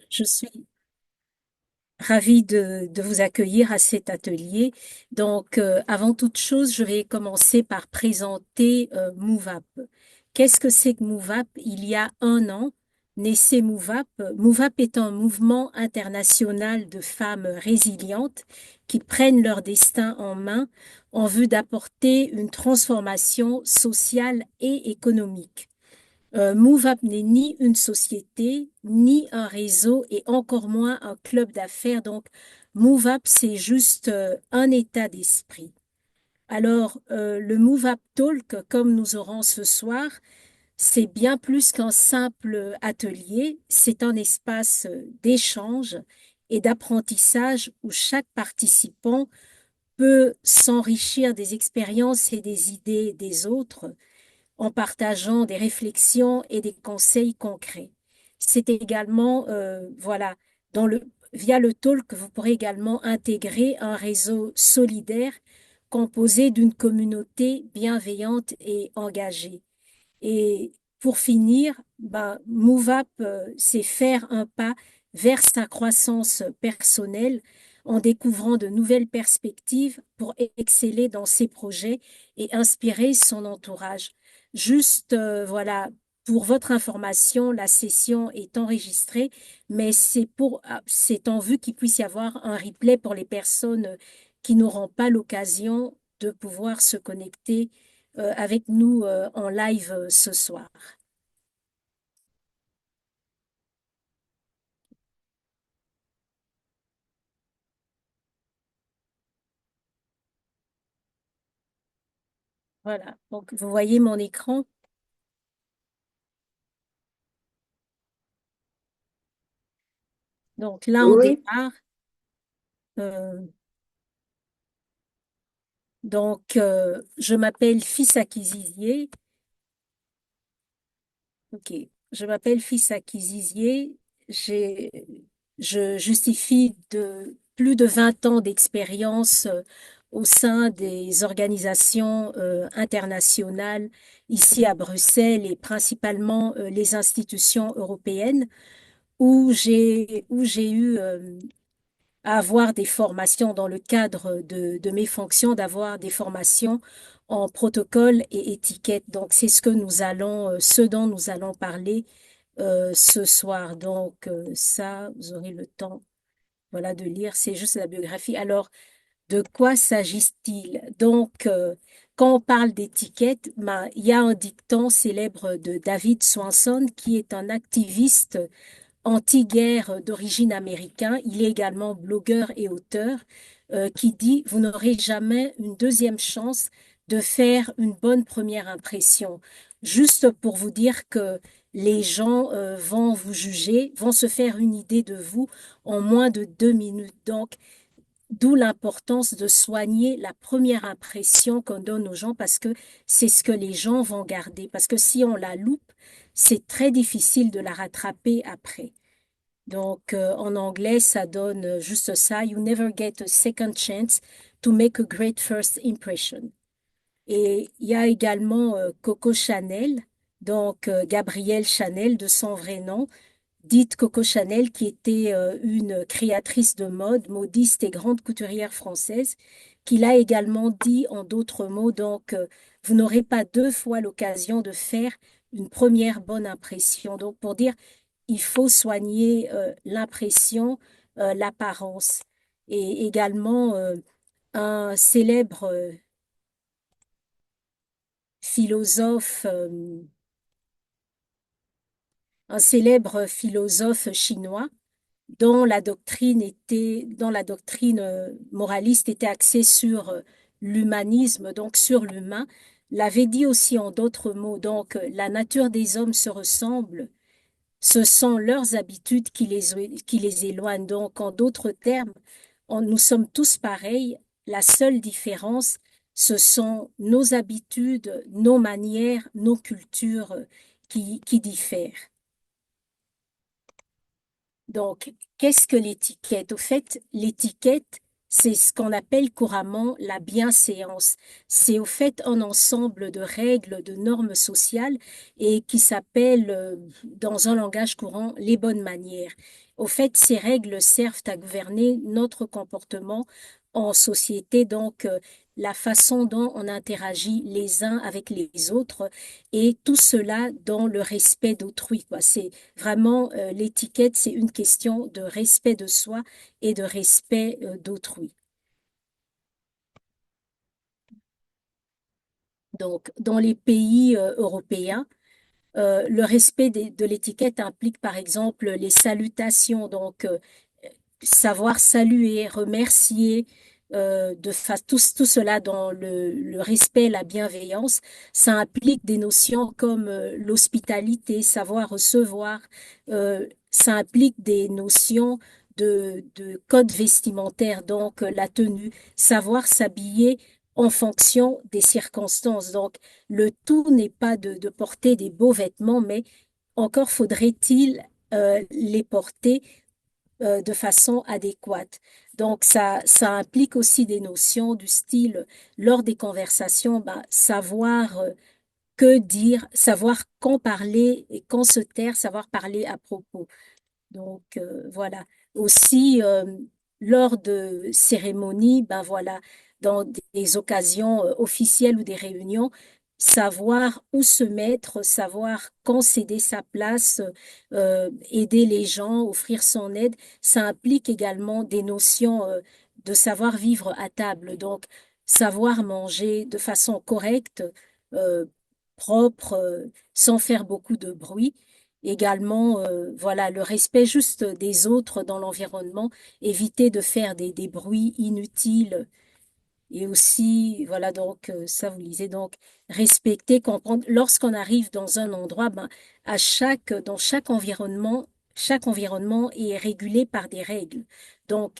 je suis ravie de vous accueillir à cet atelier. Donc, avant toute chose, je vais commencer par présenter MoveUp. Qu'est-ce que c'est que MoveUp? Il y a un an, naissait MoveUp. MoveUp est un mouvement international de femmes résilientes qui prennent leur destin en main en vue d'apporter une transformation sociale et économique. MoveUp n'est ni une société, ni un réseau et encore moins un club d'affaires. Donc, MoveUp, c'est juste un état d'esprit. Alors, le MoveUp Talk, comme nous aurons ce soir, c'est bien plus qu'un simple atelier. C'est un espace d'échange et d'apprentissage où chaque participant peut s'enrichir des expériences et des idées des autres en partageant des réflexions et des conseils concrets. C'est également, voilà, via le talk, vous pourrez également intégrer un réseau solidaire composé d'une communauté bienveillante et engagée. Et pour finir, ben, MoveUp, c'est faire un pas vers sa croissance personnelle en découvrant de nouvelles perspectives pour exceller dans ses projets et inspirer son entourage. Juste, voilà, pour votre information, la session est enregistrée, mais c'est en vue qu'il puisse y avoir un replay pour les personnes qui n'auront pas l'occasion de pouvoir se connecter avec nous en live ce soir. Voilà. Donc, vous voyez mon écran. Donc là, on Oui, démarre. Euh, je m'appelle Fissa Kizizier. Ok. Je m'appelle Fissa Kizizier. J'ai, je justifie de plus de 20 ans d'expérience au sein des organisations internationales ici à Bruxelles et principalement les institutions européennes où j'ai eu à avoir des formations dans le cadre de mes fonctions, d'avoir des formations en protocole et étiquette. Donc, c'est ce dont nous allons parler ce soir. Donc, ça, vous aurez le temps, voilà, de lire. C'est juste la biographie. Alors, de quoi s'agit-il? Donc, quand on parle d'étiquette, ben, il y a un dicton célèbre de David Swanson qui est un activiste anti-guerre d'origine américain. Il est également blogueur et auteur qui dit, vous n'aurez jamais une deuxième chance de faire une bonne première impression. Juste pour vous dire que les gens vont vous juger, vont se faire une idée de vous en moins de 2 minutes. Donc, d'où l'importance de soigner la première impression qu'on donne aux gens parce que c'est ce que les gens vont garder. Parce que si on la loupe, c'est très difficile de la rattraper après. Donc, en anglais, ça donne juste ça. You never get a second chance to make a great first impression. Et il y a également Coco Chanel, donc Gabrielle Chanel de son vrai nom, dite Coco Chanel, qui était une créatrice de mode, modiste et grande couturière française, qui l'a également dit en d'autres mots. Donc, vous n'aurez pas deux fois l'occasion de faire une première bonne impression. Donc, pour dire il faut soigner l'impression, l'apparence. Et également, un célèbre philosophe, un célèbre philosophe chinois dont la doctrine moraliste était axée sur l'humanisme, donc sur l'humain, l'avait dit aussi en d'autres mots. Donc, la nature des hommes se ressemble. Ce sont leurs habitudes qui les éloignent. Donc, en d'autres termes, nous sommes tous pareils. La seule différence, ce sont nos habitudes, nos manières, nos cultures qui diffèrent. Donc, qu'est-ce que l'étiquette? Au fait, l'étiquette, C'est ce qu'on appelle couramment la bienséance. C'est au fait un ensemble de règles, de normes sociales et qui s'appelle, dans un langage courant, les bonnes manières. Au fait, ces règles servent à gouverner notre comportement en société, donc la façon dont on interagit les uns avec les autres et tout cela dans le respect d'autrui, quoi. C'est vraiment l'étiquette, c'est une question de respect de soi et de respect d'autrui. Donc, dans les pays européens, le respect de l'étiquette implique par exemple les salutations, donc savoir saluer, remercier, tout cela dans le respect, la bienveillance. Ça implique des notions comme l'hospitalité, savoir recevoir. Ça implique des notions de code vestimentaire, donc la tenue, savoir s'habiller en fonction des circonstances. Donc, le tout n'est pas de porter des beaux vêtements, mais encore faudrait-il les porter de façon adéquate. Donc, ça implique aussi des notions du style, lors des conversations, ben, savoir que dire, savoir quand parler et quand se taire, savoir parler à propos. Donc, voilà. Aussi, lors de cérémonies, ben voilà, dans des occasions officielles ou des réunions, savoir où se mettre, savoir quand céder sa place, aider les gens, offrir son aide, ça implique également des notions de savoir vivre à table. Donc, savoir manger de façon correcte, euh, propre, sans faire beaucoup de bruit. Également, voilà, le respect juste des autres dans l'environnement, éviter de faire des bruits inutiles et aussi, voilà, donc ça vous lisez, donc respecter, comprendre. Lorsqu'on arrive dans un endroit, ben, dans chaque environnement est régulé par des règles. Donc,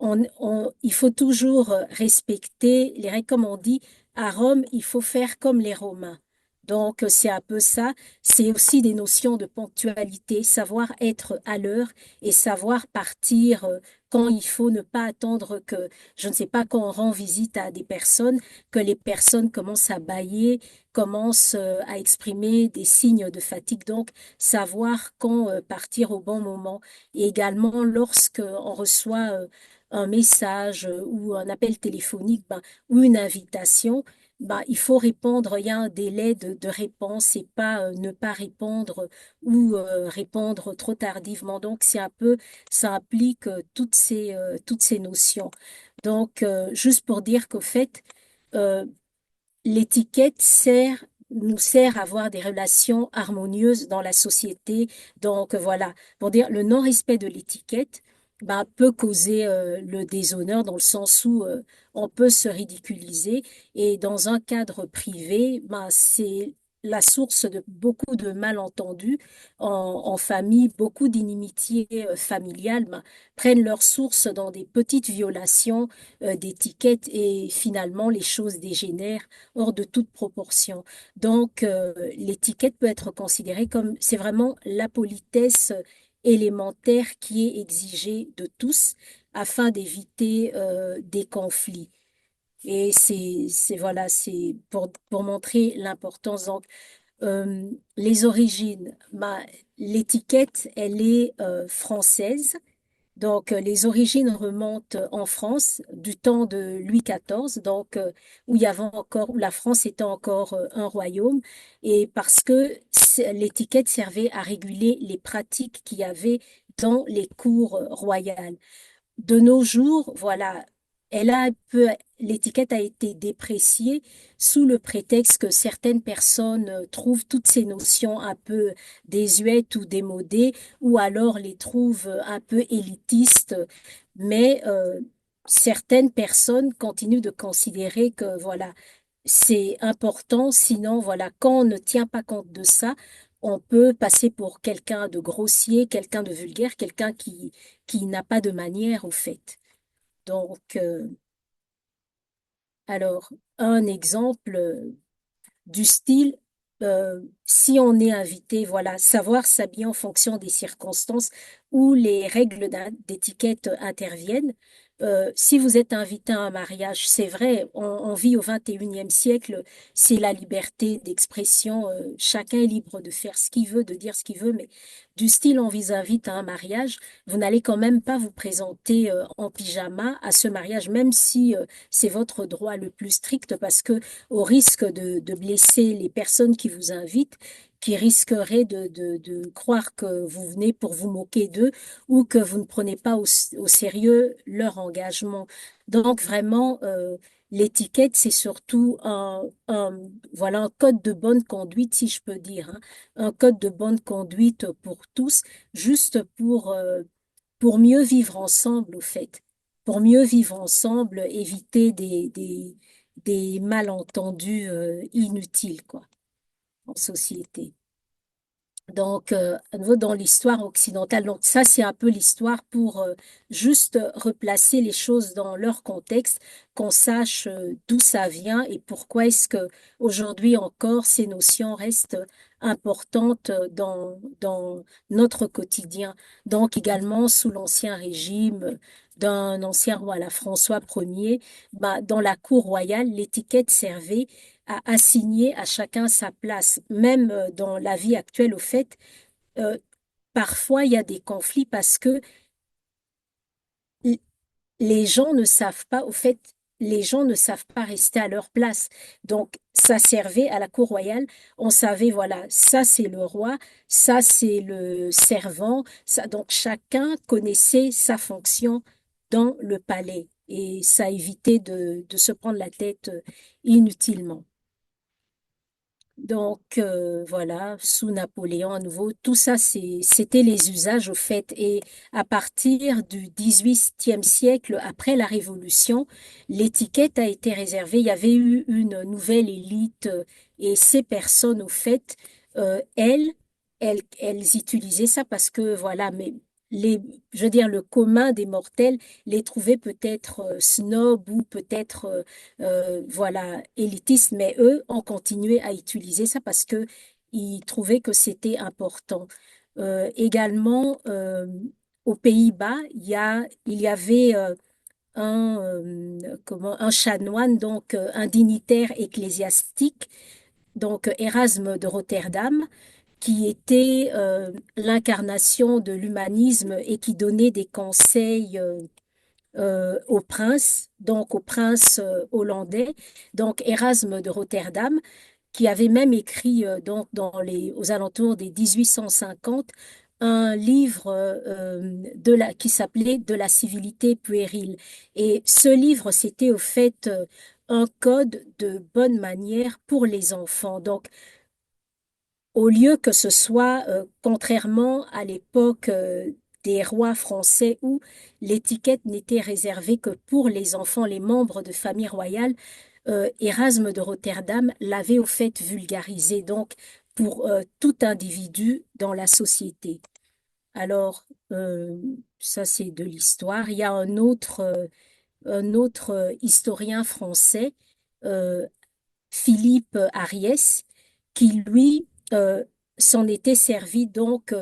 il faut toujours respecter les règles, comme on dit, à Rome, il faut faire comme les Romains. Donc, c'est un peu ça. C'est aussi des notions de ponctualité, savoir être à l'heure et savoir partir quand il faut, ne pas attendre que, je ne sais pas, quand on rend visite à des personnes, que les personnes commencent à bâiller, commencent à exprimer des signes de fatigue. Donc, savoir quand partir au bon moment. Et également, lorsque on reçoit un message ou un appel téléphonique, ben, ou une invitation, ben, il faut répondre, il y a un délai de réponse et pas ne pas répondre ou répondre trop tardivement. Donc, c'est un peu, ça implique toutes ces notions. Donc, juste pour dire qu'au fait, euh, l'étiquette nous sert à avoir des relations harmonieuses dans la société. Donc voilà, pour dire le non-respect de l'étiquette ben, peut causer le déshonneur dans le sens où on peut se ridiculiser et dans un cadre privé, ben, c'est la source de beaucoup de malentendus en famille, beaucoup d'inimitiés familiales ben, prennent leur source dans des petites violations d'étiquettes et finalement les choses dégénèrent hors de toute proportion. Donc, l'étiquette peut être considérée comme, c'est vraiment la politesse élémentaire qui est exigée de tous afin d'éviter des conflits. Et voilà, c'est pour montrer l'importance. Donc, les origines, bah, l'étiquette, elle est française. Donc, les origines remontent en France du temps de Louis XIV, donc où il y avait encore, où la France était encore un royaume, et parce que l'étiquette servait à réguler les pratiques qu'il y avait dans les cours royales. De nos jours, voilà, elle a un peu, l'étiquette a été dépréciée sous le prétexte que certaines personnes trouvent toutes ces notions un peu désuètes ou démodées, ou alors les trouvent un peu élitistes. Mais certaines personnes continuent de considérer que voilà, c'est important. Sinon, voilà, quand on ne tient pas compte de ça, on peut passer pour quelqu'un de grossier, quelqu'un de vulgaire, quelqu'un qui n'a pas de manière au fait. Donc, alors, un exemple du style, si on est invité, voilà, savoir s'habiller en fonction des circonstances où les règles d'étiquette interviennent. si vous êtes invité à un mariage, c'est vrai, on vit au 21e siècle, c'est la liberté d'expression, chacun est libre de faire ce qu'il veut, de dire ce qu'il veut, mais du style on vous invite à un mariage, vous n'allez quand même pas vous présenter en pyjama à ce mariage, même si c'est votre droit le plus strict, parce que au risque de blesser les personnes qui vous invitent, qui risqueraient de croire que vous venez pour vous moquer d'eux ou que vous ne prenez pas au sérieux leur engagement. Donc vraiment, l'étiquette, c'est surtout voilà, un code de bonne conduite, si je peux dire, hein. Un code de bonne conduite pour tous, juste pour mieux vivre ensemble, au fait. Pour mieux vivre ensemble, éviter des malentendus inutiles, quoi, en société. Donc, à nouveau dans l'histoire occidentale. Donc, ça, c'est un peu l'histoire pour juste replacer les choses dans leur contexte, qu'on sache d'où ça vient et pourquoi est-ce que aujourd'hui encore ces notions restent importantes dans notre quotidien. Donc, également sous l'ancien régime d'un ancien roi, la François Ier, bah, dans la cour royale, l'étiquette servait à assigner à chacun sa place. Même dans la vie actuelle, au fait, euh, parfois il y a des conflits parce que l- les gens ne savent pas, au fait, les gens ne savent pas rester à leur place. Donc, ça servait à la cour royale. On savait, voilà, ça c'est le roi, ça c'est le servant. Ça, donc, chacun connaissait sa fonction dans le palais et ça évitait de se prendre la tête inutilement. Donc voilà, sous Napoléon à nouveau, tout ça c'était les usages au fait. Et à partir du 18e siècle, après la Révolution, l'étiquette a été réservée. Il y avait eu une nouvelle élite et ces personnes au fait, elles utilisaient ça parce que voilà, mais les, je veux dire, le commun des mortels les trouvait peut-être snob ou peut-être voilà, élitistes, mais eux ont continué à utiliser ça parce que ils trouvaient que c'était important. Également, aux Pays-Bas, il y avait un chanoine, donc un dignitaire ecclésiastique, donc Erasme de Rotterdam, qui était l'incarnation de l'humanisme et qui donnait des conseils au prince, donc au prince hollandais, donc Erasme de Rotterdam, qui avait même écrit donc aux alentours des 1850 un livre qui s'appelait De la civilité puérile. Et ce livre, c'était au fait un code de bonne manière pour les enfants. Donc, au lieu que ce soit, contrairement à l'époque des rois français où l'étiquette n'était réservée que pour les enfants, les membres de famille royale, Erasme de Rotterdam l'avait au fait vulgarisé, donc pour tout individu dans la société. Alors, ça c'est de l'histoire. Il y a un autre historien français, euh, Philippe Ariès, qui lui s'en était servi donc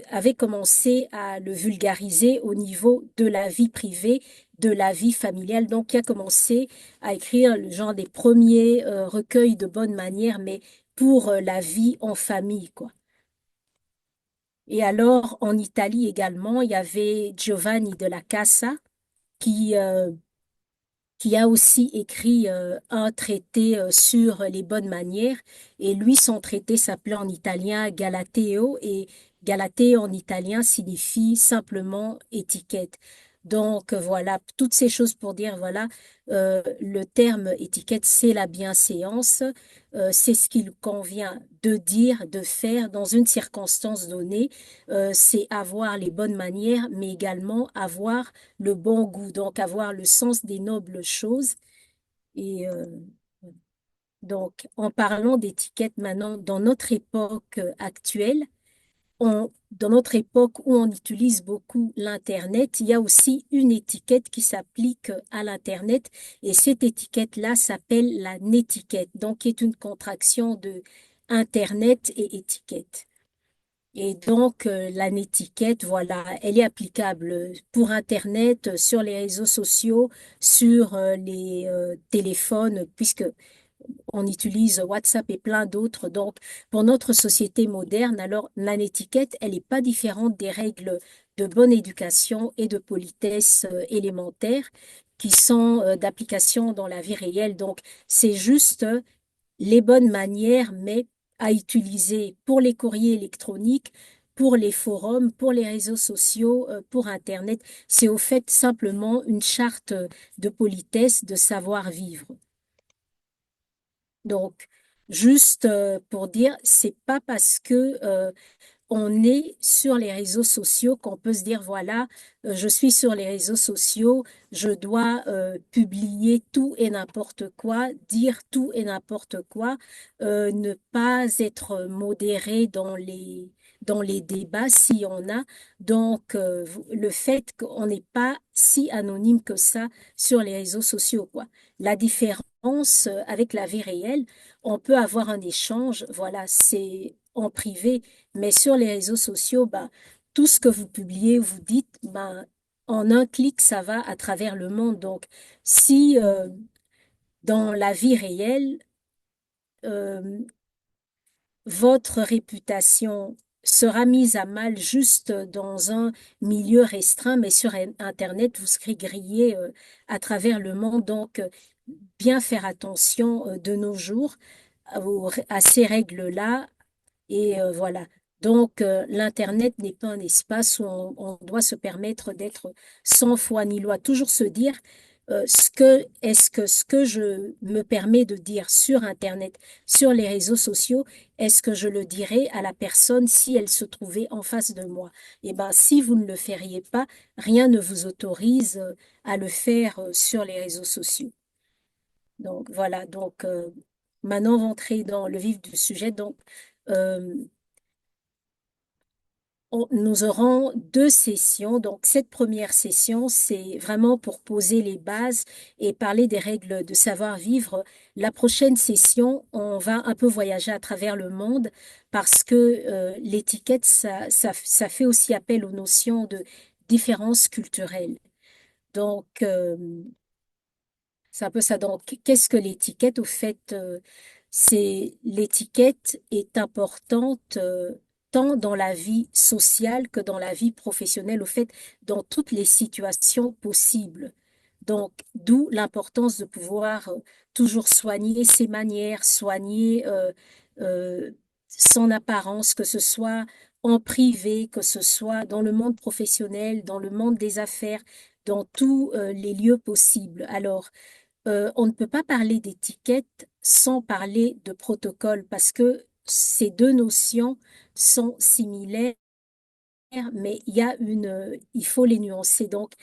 avait commencé à le vulgariser au niveau de la vie privée, de la vie familiale. Donc, il a commencé à écrire le genre des premiers recueils de bonne manière, mais pour la vie en famille, quoi. Et alors, en Italie également, il y avait Giovanni de la Casa qui qui a aussi écrit un traité sur les bonnes manières. Et lui, son traité s'appelait en italien Galateo et Galateo en italien signifie simplement étiquette. Donc voilà, toutes ces choses pour dire, voilà, le terme étiquette, c'est la bienséance, c'est ce qu'il convient de dire, de faire dans une circonstance donnée, c'est avoir les bonnes manières, mais également avoir le bon goût, donc avoir le sens des nobles choses. Et donc, en parlant d'étiquette maintenant, dans notre époque actuelle, dans notre époque où on utilise beaucoup l'Internet, il y a aussi une étiquette qui s'applique à l'Internet et cette étiquette-là s'appelle la netiquette, donc qui est une contraction de Internet et étiquette. Et donc, la netiquette, voilà, elle est applicable pour Internet, sur les réseaux sociaux, sur les téléphones, puisque on utilise WhatsApp et plein d'autres. Donc, pour notre société moderne, alors la netiquette, elle n'est pas différente des règles de bonne éducation et de politesse élémentaire qui sont d'application dans la vie réelle. Donc, c'est juste les bonnes manières, mais à utiliser pour les courriers électroniques, pour les forums, pour les réseaux sociaux, pour Internet. C'est au fait simplement une charte de politesse, de savoir-vivre. Donc, juste pour dire, c'est pas parce que on est sur les réseaux sociaux qu'on peut se dire, voilà, je suis sur les réseaux sociaux, je dois publier tout et n'importe quoi, dire tout et n'importe quoi, ne pas être modéré dans les débats s'il y en a. Donc, le fait qu'on n'est pas si anonyme que ça sur les réseaux sociaux, quoi. La différence avec la vie réelle, on peut avoir un échange, voilà, c'est en privé, mais sur les réseaux sociaux, bah, tout ce que vous publiez, vous dites, bah, en un clic, ça va à travers le monde. Donc, si dans la vie réelle, euh, votre réputation sera mise à mal juste dans un milieu restreint, mais sur Internet, vous serez grillé à travers le monde. Donc, bien faire attention de nos jours à ces règles-là. Et voilà. Donc, l'Internet n'est pas un espace où on doit se permettre d'être sans foi ni loi. Toujours se dire, est-ce que ce que je me permets de dire sur Internet, sur les réseaux sociaux, est-ce que je le dirais à la personne si elle se trouvait en face de moi? Eh bien, si vous ne le feriez pas, rien ne vous autorise à le faire sur les réseaux sociaux. Donc, voilà. Donc, maintenant, on va entrer dans le vif du sujet. Donc, euh, nous aurons deux sessions. Donc, cette première session, c'est vraiment pour poser les bases et parler des règles de savoir-vivre. La prochaine session, on va un peu voyager à travers le monde parce que l'étiquette, ça fait aussi appel aux notions de différence culturelle. Donc, c'est un peu ça. Donc, qu'est-ce que l'étiquette? Au fait, c'est l'étiquette est importante tant dans la vie sociale que dans la vie professionnelle, au fait, dans toutes les situations possibles. Donc, d'où l'importance de pouvoir toujours soigner ses manières, soigner euh, son apparence, que ce soit en privé, que ce soit dans le monde professionnel, dans le monde des affaires, dans tous les lieux possibles. Alors, on ne peut pas parler d'étiquette sans parler de protocole parce que ces deux notions sont similaires, mais il faut les nuancer. Donc,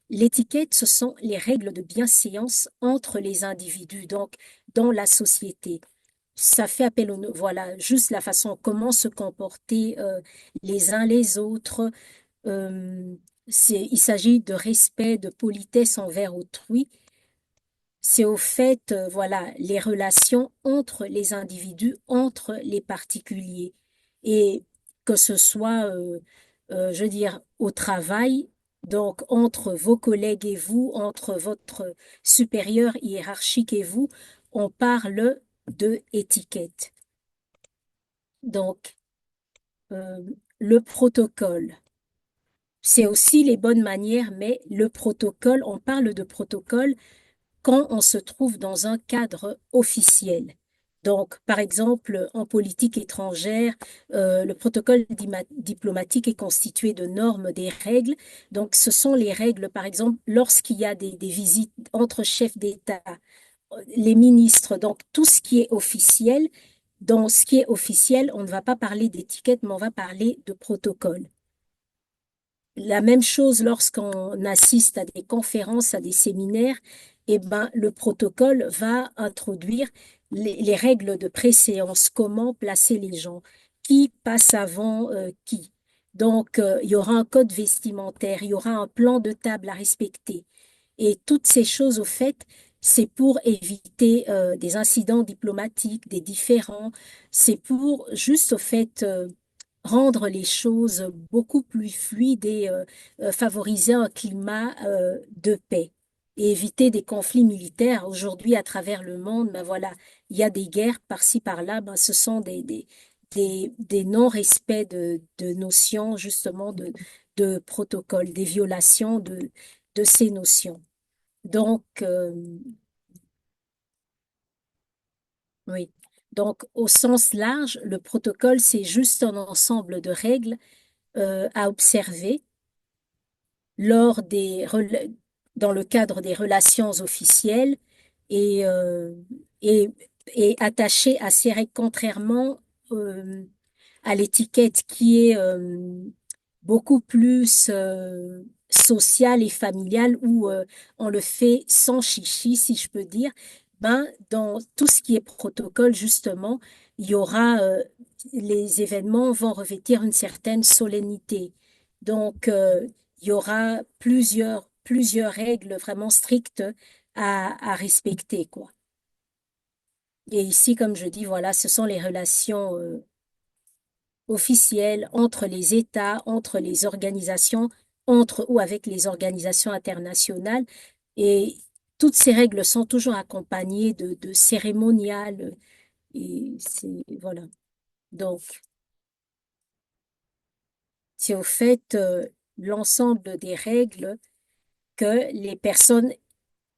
l'étiquette, ce sont les règles de bienséance entre les individus, donc dans la société. Ça fait appel voilà, juste la façon comment se comporter les uns les autres. Euh, il s'agit de respect, de politesse envers autrui. C'est au fait, voilà, les relations entre les individus, entre les particuliers. Et que ce soit, je veux dire, au travail, donc entre vos collègues et vous, entre votre supérieur hiérarchique et vous, on parle de étiquette. Donc, euh, le protocole. C'est aussi les bonnes manières, mais le protocole, on parle de protocole quand on se trouve dans un cadre officiel. Donc, par exemple, en politique étrangère, le protocole diplomatique est constitué de normes, des règles. Donc, ce sont les règles, par exemple, lorsqu'il y a des visites entre chefs d'État, les ministres, donc tout ce qui est officiel. Dans ce qui est officiel, on ne va pas parler d'étiquette, mais on va parler de protocole. La même chose lorsqu'on assiste à des conférences, à des séminaires, eh ben, le protocole va introduire les règles de préséance, comment placer les gens, qui passe avant qui. Donc, il y aura un code vestimentaire, il y aura un plan de table à respecter. Et toutes ces choses, au fait, c'est pour éviter des incidents diplomatiques, des différends. C'est pour juste, au fait, rendre les choses beaucoup plus fluides et favoriser un climat de paix et éviter des conflits militaires. Aujourd'hui, à travers le monde, ben voilà, il y a des guerres par-ci, par-là. Ben, ce sont des non-respects de notions, justement, de protocoles, des violations de ces notions. Donc, oui. Donc, au sens large, le protocole, c'est juste un ensemble de règles à observer lors dans le cadre des relations officielles et, et, et attaché à ces règles, contrairement euh, à l'étiquette qui est beaucoup plus sociale et familiale où on le fait sans chichi, si je peux dire. Ben, dans tout ce qui est protocole, justement, il y aura, les événements vont revêtir une certaine solennité. Donc, il y aura plusieurs règles vraiment strictes à respecter, quoi. Et ici, comme je dis, voilà, ce sont les relations officielles entre les États, entre les organisations, entre ou avec les organisations internationales. Et toutes ces règles sont toujours accompagnées de cérémoniales. Et c'est, voilà. Donc, c'est au fait l'ensemble des règles que les personnes.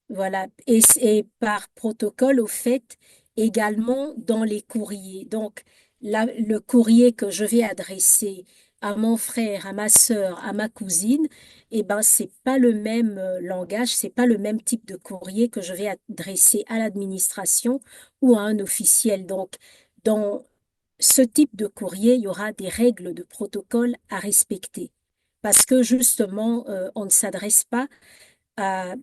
Voilà. Et par protocole, au fait, également dans les courriers. Donc, le courrier que je vais adresser à mon frère, à ma sœur, à ma cousine, eh ben, c'est pas le même langage, c'est pas le même type de courrier que je vais adresser à l'administration ou à un officiel. Donc, dans ce type de courrier, il y aura des règles de protocole à respecter. Parce que justement, on ne s'adresse pas à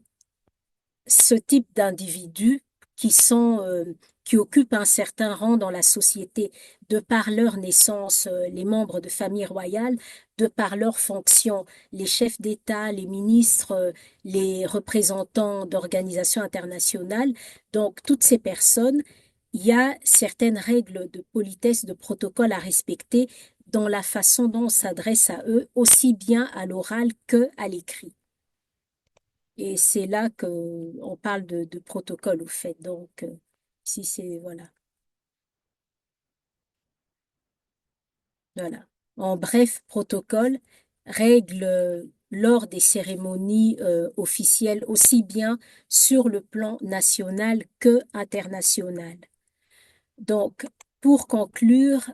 ce type d'individus qui sont, qui occupent un certain rang dans la société de par leur naissance, les membres de famille royale, de par leurs fonctions, les chefs d'État, les ministres, les représentants d'organisations internationales. Donc, toutes ces personnes, il y a certaines règles de politesse, de protocole à respecter dans la façon dont on s'adresse à eux, aussi bien à l'oral que à l'écrit. Et c'est là que on parle de protocole, au fait. Donc, si c'est, voilà, voilà. En bref, protocole, règle lors des cérémonies officielles, aussi bien sur le plan national que international. Donc, pour conclure,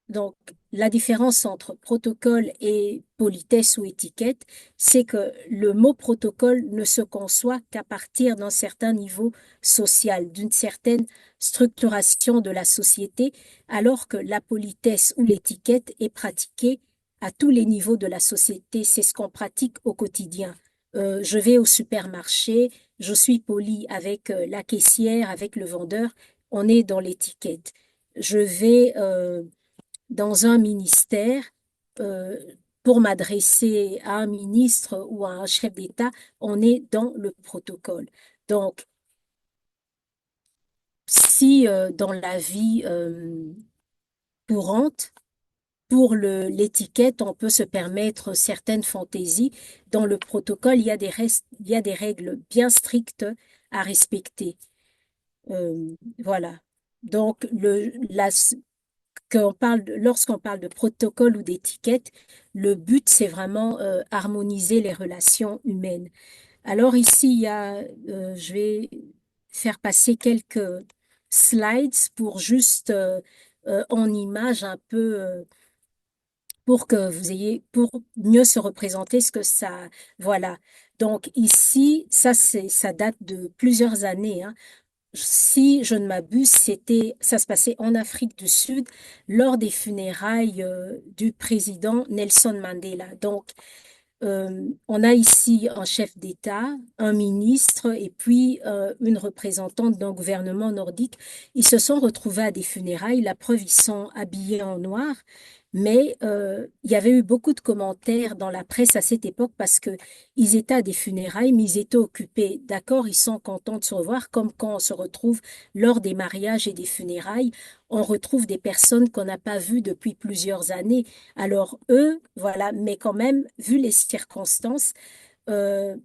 donc, la différence entre protocole et politesse ou étiquette, c'est que le mot protocole ne se conçoit qu'à partir d'un certain niveau social, d'une certaine structuration de la société, alors que la politesse ou l'étiquette est pratiquée à tous les niveaux de la société. C'est ce qu'on pratique au quotidien. Je vais au supermarché, je suis poli avec la caissière, avec le vendeur, on est dans l'étiquette. Je vais dans un ministère, euh, pour m'adresser à un ministre ou à un chef d'État, on est dans le protocole. Donc, si dans la vie courante, pour l'étiquette, on peut se permettre certaines fantaisies. Dans le protocole, il y a des règles bien strictes à respecter. Voilà. Donc, lorsqu'on parle de protocole ou d'étiquette, le but, c'est vraiment harmoniser les relations humaines. Alors ici, je vais faire passer quelques slides pour juste en image un peu pour que vous ayez, pour mieux se représenter ce que ça, voilà. Donc ici, ça date de plusieurs années, hein. Si je ne m'abuse, ça se passait en Afrique du Sud lors des funérailles du président Nelson Mandela. Donc, on a ici un chef d'État, un ministre et puis une représentante d'un gouvernement nordique. Ils se sont retrouvés à des funérailles. La preuve, ils sont habillés en noir. Mais il y avait eu beaucoup de commentaires dans la presse à cette époque parce que ils étaient à des funérailles, mais ils étaient occupés. D'accord, ils sont contents de se revoir, comme quand on se retrouve lors des mariages et des funérailles, on retrouve des personnes qu'on n'a pas vues depuis plusieurs années. Alors eux, voilà, mais quand même, vu les circonstances, euh,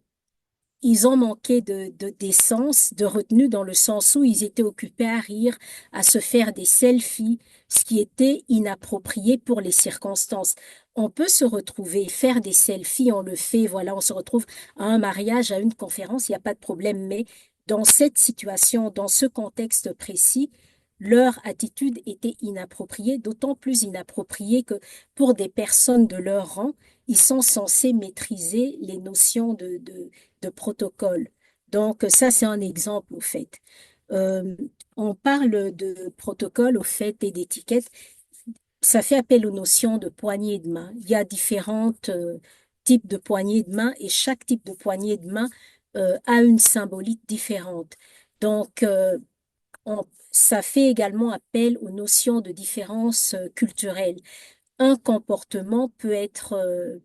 ils ont manqué de décence, de retenue dans le sens où ils étaient occupés à rire, à se faire des selfies, ce qui était inapproprié pour les circonstances. On peut se retrouver, faire des selfies, on le fait, voilà, on se retrouve à un mariage, à une conférence, il n'y a pas de problème, mais dans cette situation, dans ce contexte précis, leur attitude était inappropriée, d'autant plus inappropriée que pour des personnes de leur rang, ils sont censés maîtriser les notions de protocole. Donc, ça, c'est un exemple, au fait. Euh, on parle de protocole, au fait, et d'étiquette. Ça fait appel aux notions de poignée de main. Il y a différents types de poignées de main et chaque type de poignée de main a une symbolique différente. Donc, ça fait également appel aux notions de différence culturelle. Un comportement peut être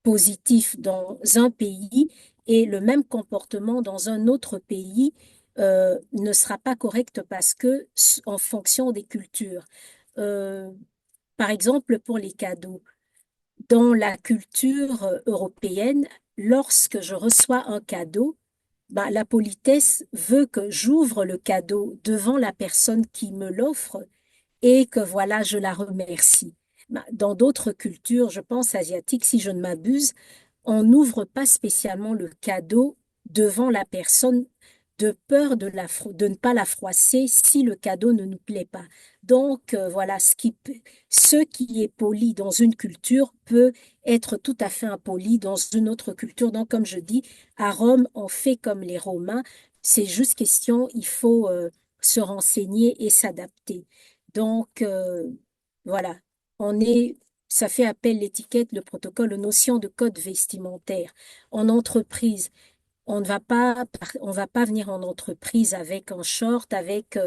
positif dans un pays et le même comportement dans un autre pays ne sera pas correct parce que en fonction des cultures. Euh, Par exemple, pour les cadeaux, dans la culture européenne, lorsque je reçois un cadeau, ben, la politesse veut que j'ouvre le cadeau devant la personne qui me l'offre et que voilà, je la remercie. Ben, dans d'autres cultures, je pense asiatiques, si je ne m'abuse, on n'ouvre pas spécialement le cadeau devant la personne de peur de ne pas la froisser si le cadeau ne nous plaît pas. Donc, voilà, ce qui est poli dans une culture peut être tout à fait impoli dans une autre culture. Donc, comme je dis, à Rome, on fait comme les Romains. C'est juste question, il faut se renseigner et s'adapter. Donc, voilà, on est ça fait appel l'étiquette, le protocole aux notions de code vestimentaire. En entreprise, on va pas venir en entreprise avec un short, avec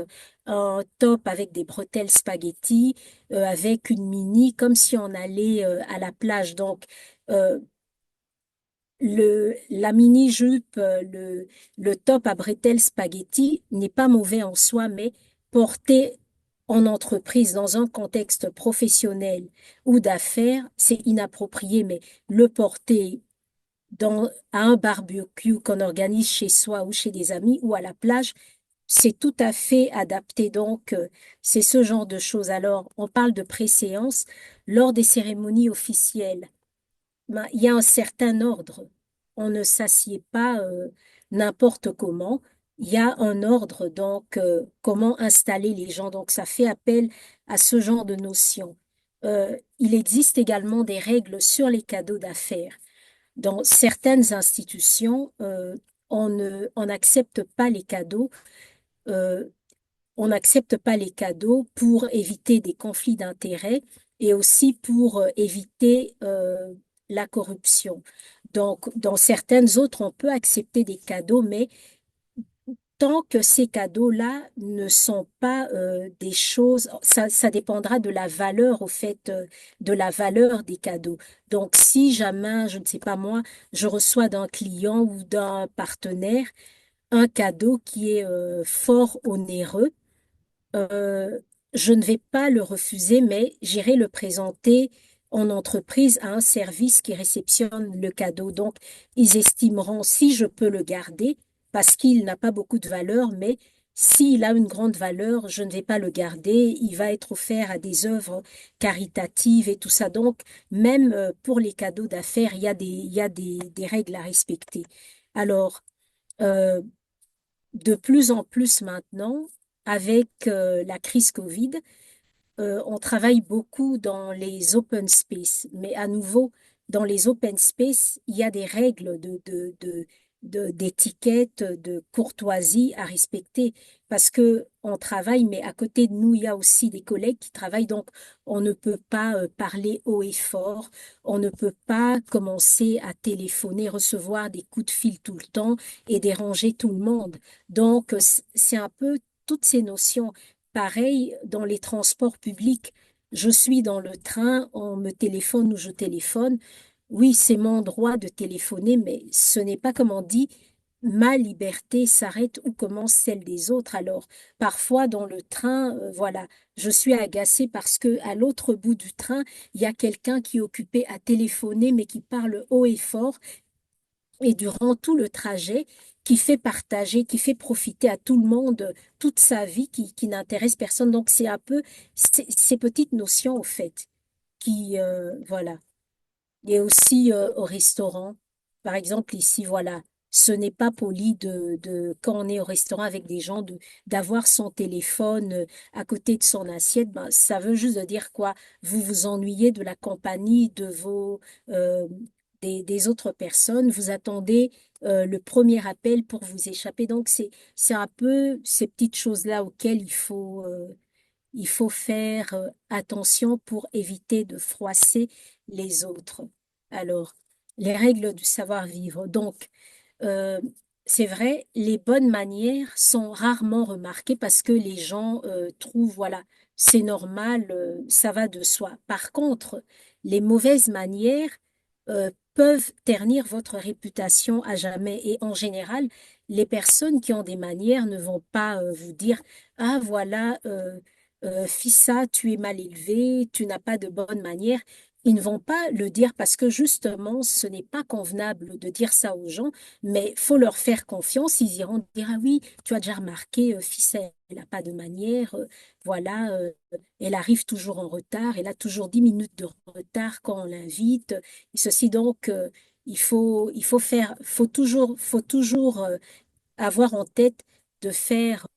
un top, avec des bretelles spaghetti, avec une mini, comme si on allait à la plage. Donc, euh, la mini-jupe, le top à bretelles spaghetti n'est pas mauvais en soi, mais porté en entreprise, dans un contexte professionnel ou d'affaires, c'est inapproprié, mais le porter à un barbecue qu'on organise chez soi ou chez des amis ou à la plage, c'est tout à fait adapté. Donc, c'est ce genre de choses. Alors, on parle de préséance lors des cérémonies officielles. Ben, il y a un certain ordre. On ne s'assied pas n'importe comment. Il y a un ordre, donc comment installer les gens. Donc ça fait appel à ce genre de notion. Il existe également des règles sur les cadeaux d'affaires. Dans certaines institutions, on n'accepte pas les cadeaux. euh, on n'accepte pas les cadeaux pour éviter des conflits d'intérêts et aussi pour éviter la corruption. Donc, dans certaines autres, on peut accepter des cadeaux, mais tant que ces cadeaux-là ne sont pas des choses, ça dépendra de la valeur, au fait, de la valeur des cadeaux. Donc, si jamais, je ne sais pas moi, je reçois d'un client ou d'un partenaire un cadeau qui est fort onéreux, euh, je ne vais pas le refuser, mais j'irai le présenter en entreprise à un service qui réceptionne le cadeau. Donc, ils estimeront si je peux le garder parce qu'il n'a pas beaucoup de valeur, mais s'il a une grande valeur, je ne vais pas le garder. Il va être offert à des œuvres caritatives et tout ça. Donc, même pour les cadeaux d'affaires, il y a des règles à respecter. Alors, euh, de plus en plus maintenant, avec la crise Covid, on travaille beaucoup dans les open space, mais à nouveau, dans les open space, il y a des règles d'étiquette, de courtoisie à respecter parce que on travaille, mais à côté de nous, il y a aussi des collègues qui travaillent, donc on ne peut pas parler haut et fort, on ne peut pas commencer à téléphoner, recevoir des coups de fil tout le temps et déranger tout le monde. Donc, c'est un peu toutes ces notions. Pareil dans les transports publics. je suis dans le train, on me téléphone ou je téléphone. Oui, c'est mon droit de téléphoner, mais ce n'est pas comme on dit, ma liberté s'arrête où commence celle des autres. Alors, parfois dans le train, voilà, je suis agacée parce que à l'autre bout du train, il y a quelqu'un qui est occupé à téléphoner, mais qui parle haut et fort et durant tout le trajet, qui fait partager, qui fait profiter à tout le monde toute sa vie, qui n'intéresse personne. Donc, c'est un peu ces petites notions, au fait, qui, voilà. Et aussi au restaurant. Par exemple, ici, voilà, ce n'est pas poli quand on est au restaurant avec des gens, d'avoir son téléphone à côté de son assiette. Ben, ça veut juste dire quoi? Vous vous ennuyez de la compagnie euh, des autres personnes. Vous attendez le premier appel pour vous échapper. Donc, c'est un peu ces petites choses-là auxquelles il faut faire attention pour éviter de froisser les autres. Alors, les règles du savoir-vivre. Donc, euh, c'est vrai, les bonnes manières sont rarement remarquées parce que les gens trouvent, voilà, c'est normal, ça va de soi. Par contre, les mauvaises manières peuvent ternir votre réputation à jamais. Et en général, les personnes qui ont des manières ne vont pas vous dire, ah voilà, Fissa, tu es mal élevé, tu n'as pas de bonnes manières. Ils ne vont pas le dire parce que justement, ce n'est pas convenable de dire ça aux gens, mais faut leur faire confiance. Ils iront dire, ah oui, tu as déjà remarqué, Fissa, elle n'a pas de manières, voilà, elle arrive toujours en retard, elle a toujours 10 minutes de retard quand on l'invite. Et ceci donc, faut toujours avoir en tête de faire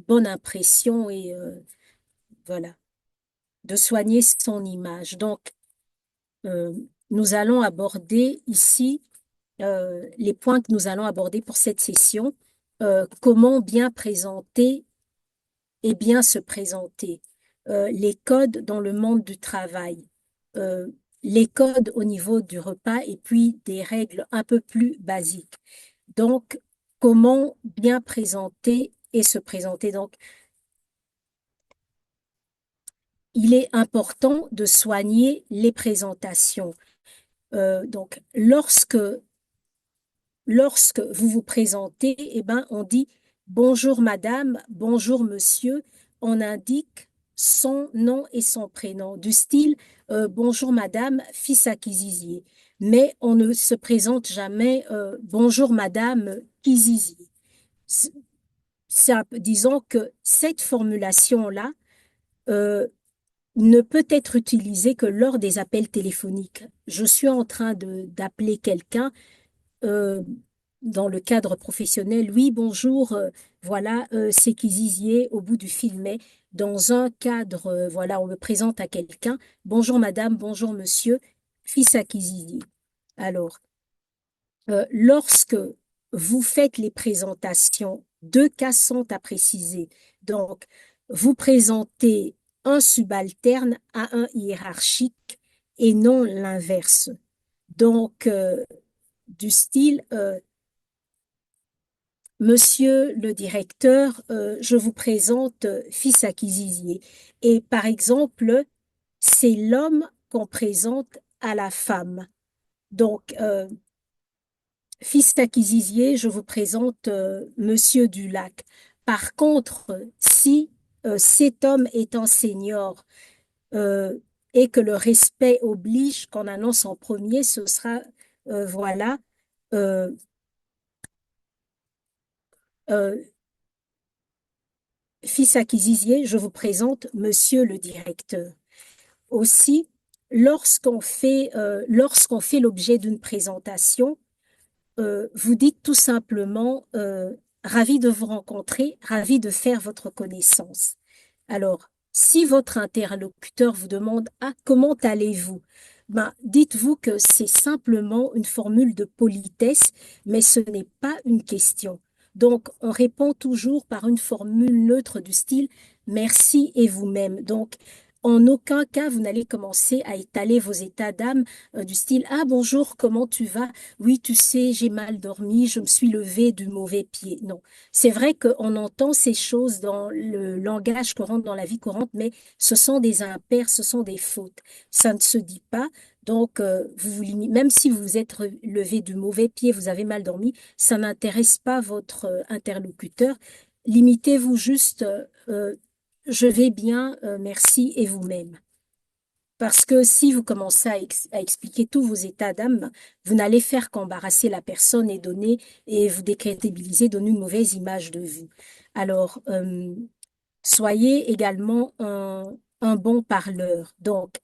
bonne impression et voilà, de soigner son image. Donc, euh, nous allons aborder ici les points que nous allons aborder pour cette session. Comment bien présenter et bien se présenter. Les codes dans le monde du travail. Euh, les codes au niveau du repas et puis des règles un peu plus basiques. Donc, comment bien présenter et se présenter. Donc, il est important de soigner les présentations. Donc, lorsque vous vous présentez, eh ben, on dit bonjour madame, bonjour monsieur. On indique son nom et son prénom, du style bonjour madame, fils à Kizizier. Mais on ne se présente jamais bonjour madame Kizizier. Disons que cette formulation-là, euh, ne peut être utilisée que lors des appels téléphoniques. Je suis en train d'appeler quelqu'un euh, dans le cadre professionnel. Oui, bonjour, voilà, c'est Kizizier au bout du fil, mais dans un cadre, voilà, on me présente à quelqu'un. Bonjour madame, bonjour monsieur, fils à Kizizier. Alors, lorsque vous faites les présentations, deux cas sont à préciser. Donc, vous présentez un subalterne à un hiérarchique et non l'inverse. Donc, du style, Monsieur le directeur, je vous présente fils à Kizizier. Et par exemple, c'est l'homme qu'on présente à la femme. Donc, fils Kizizier, je vous présente Monsieur Dulac. Par contre, si cet homme est un senior euh, et que le respect oblige qu'on annonce en premier, ce sera, voilà, euh, euh, fils Kizizier, je vous présente Monsieur le directeur. Aussi, lorsqu'on fait l'objet d'une présentation, vous dites tout simplement ravi de vous rencontrer, ravi de faire votre connaissance. Alors, si votre interlocuteur vous demande ah, comment allez-vous? Ben, dites-vous que c'est simplement une formule de politesse, mais ce n'est pas une question. Donc, on répond toujours par une formule neutre du style merci et vous-même. Donc, en aucun cas, vous n'allez commencer à étaler vos états d'âme du style, ah bonjour, comment tu vas? Oui, tu sais, j'ai mal dormi, je me suis levée du mauvais pied. Non, c'est vrai qu'on entend ces choses dans le langage courant, dans la vie courante, mais ce sont des impairs, ce sont des fautes. Ça ne se dit pas. Donc, même si vous vous êtes levé du mauvais pied, vous avez mal dormi, ça n'intéresse pas votre interlocuteur. Limitez-vous juste, je vais bien, merci, et vous-même. Parce que si vous commencez à expliquer tous vos états d'âme, vous n'allez faire qu'embarrasser la personne et vous décrédibiliser, donner une mauvaise image de vous. Alors, soyez également un bon parleur. Donc,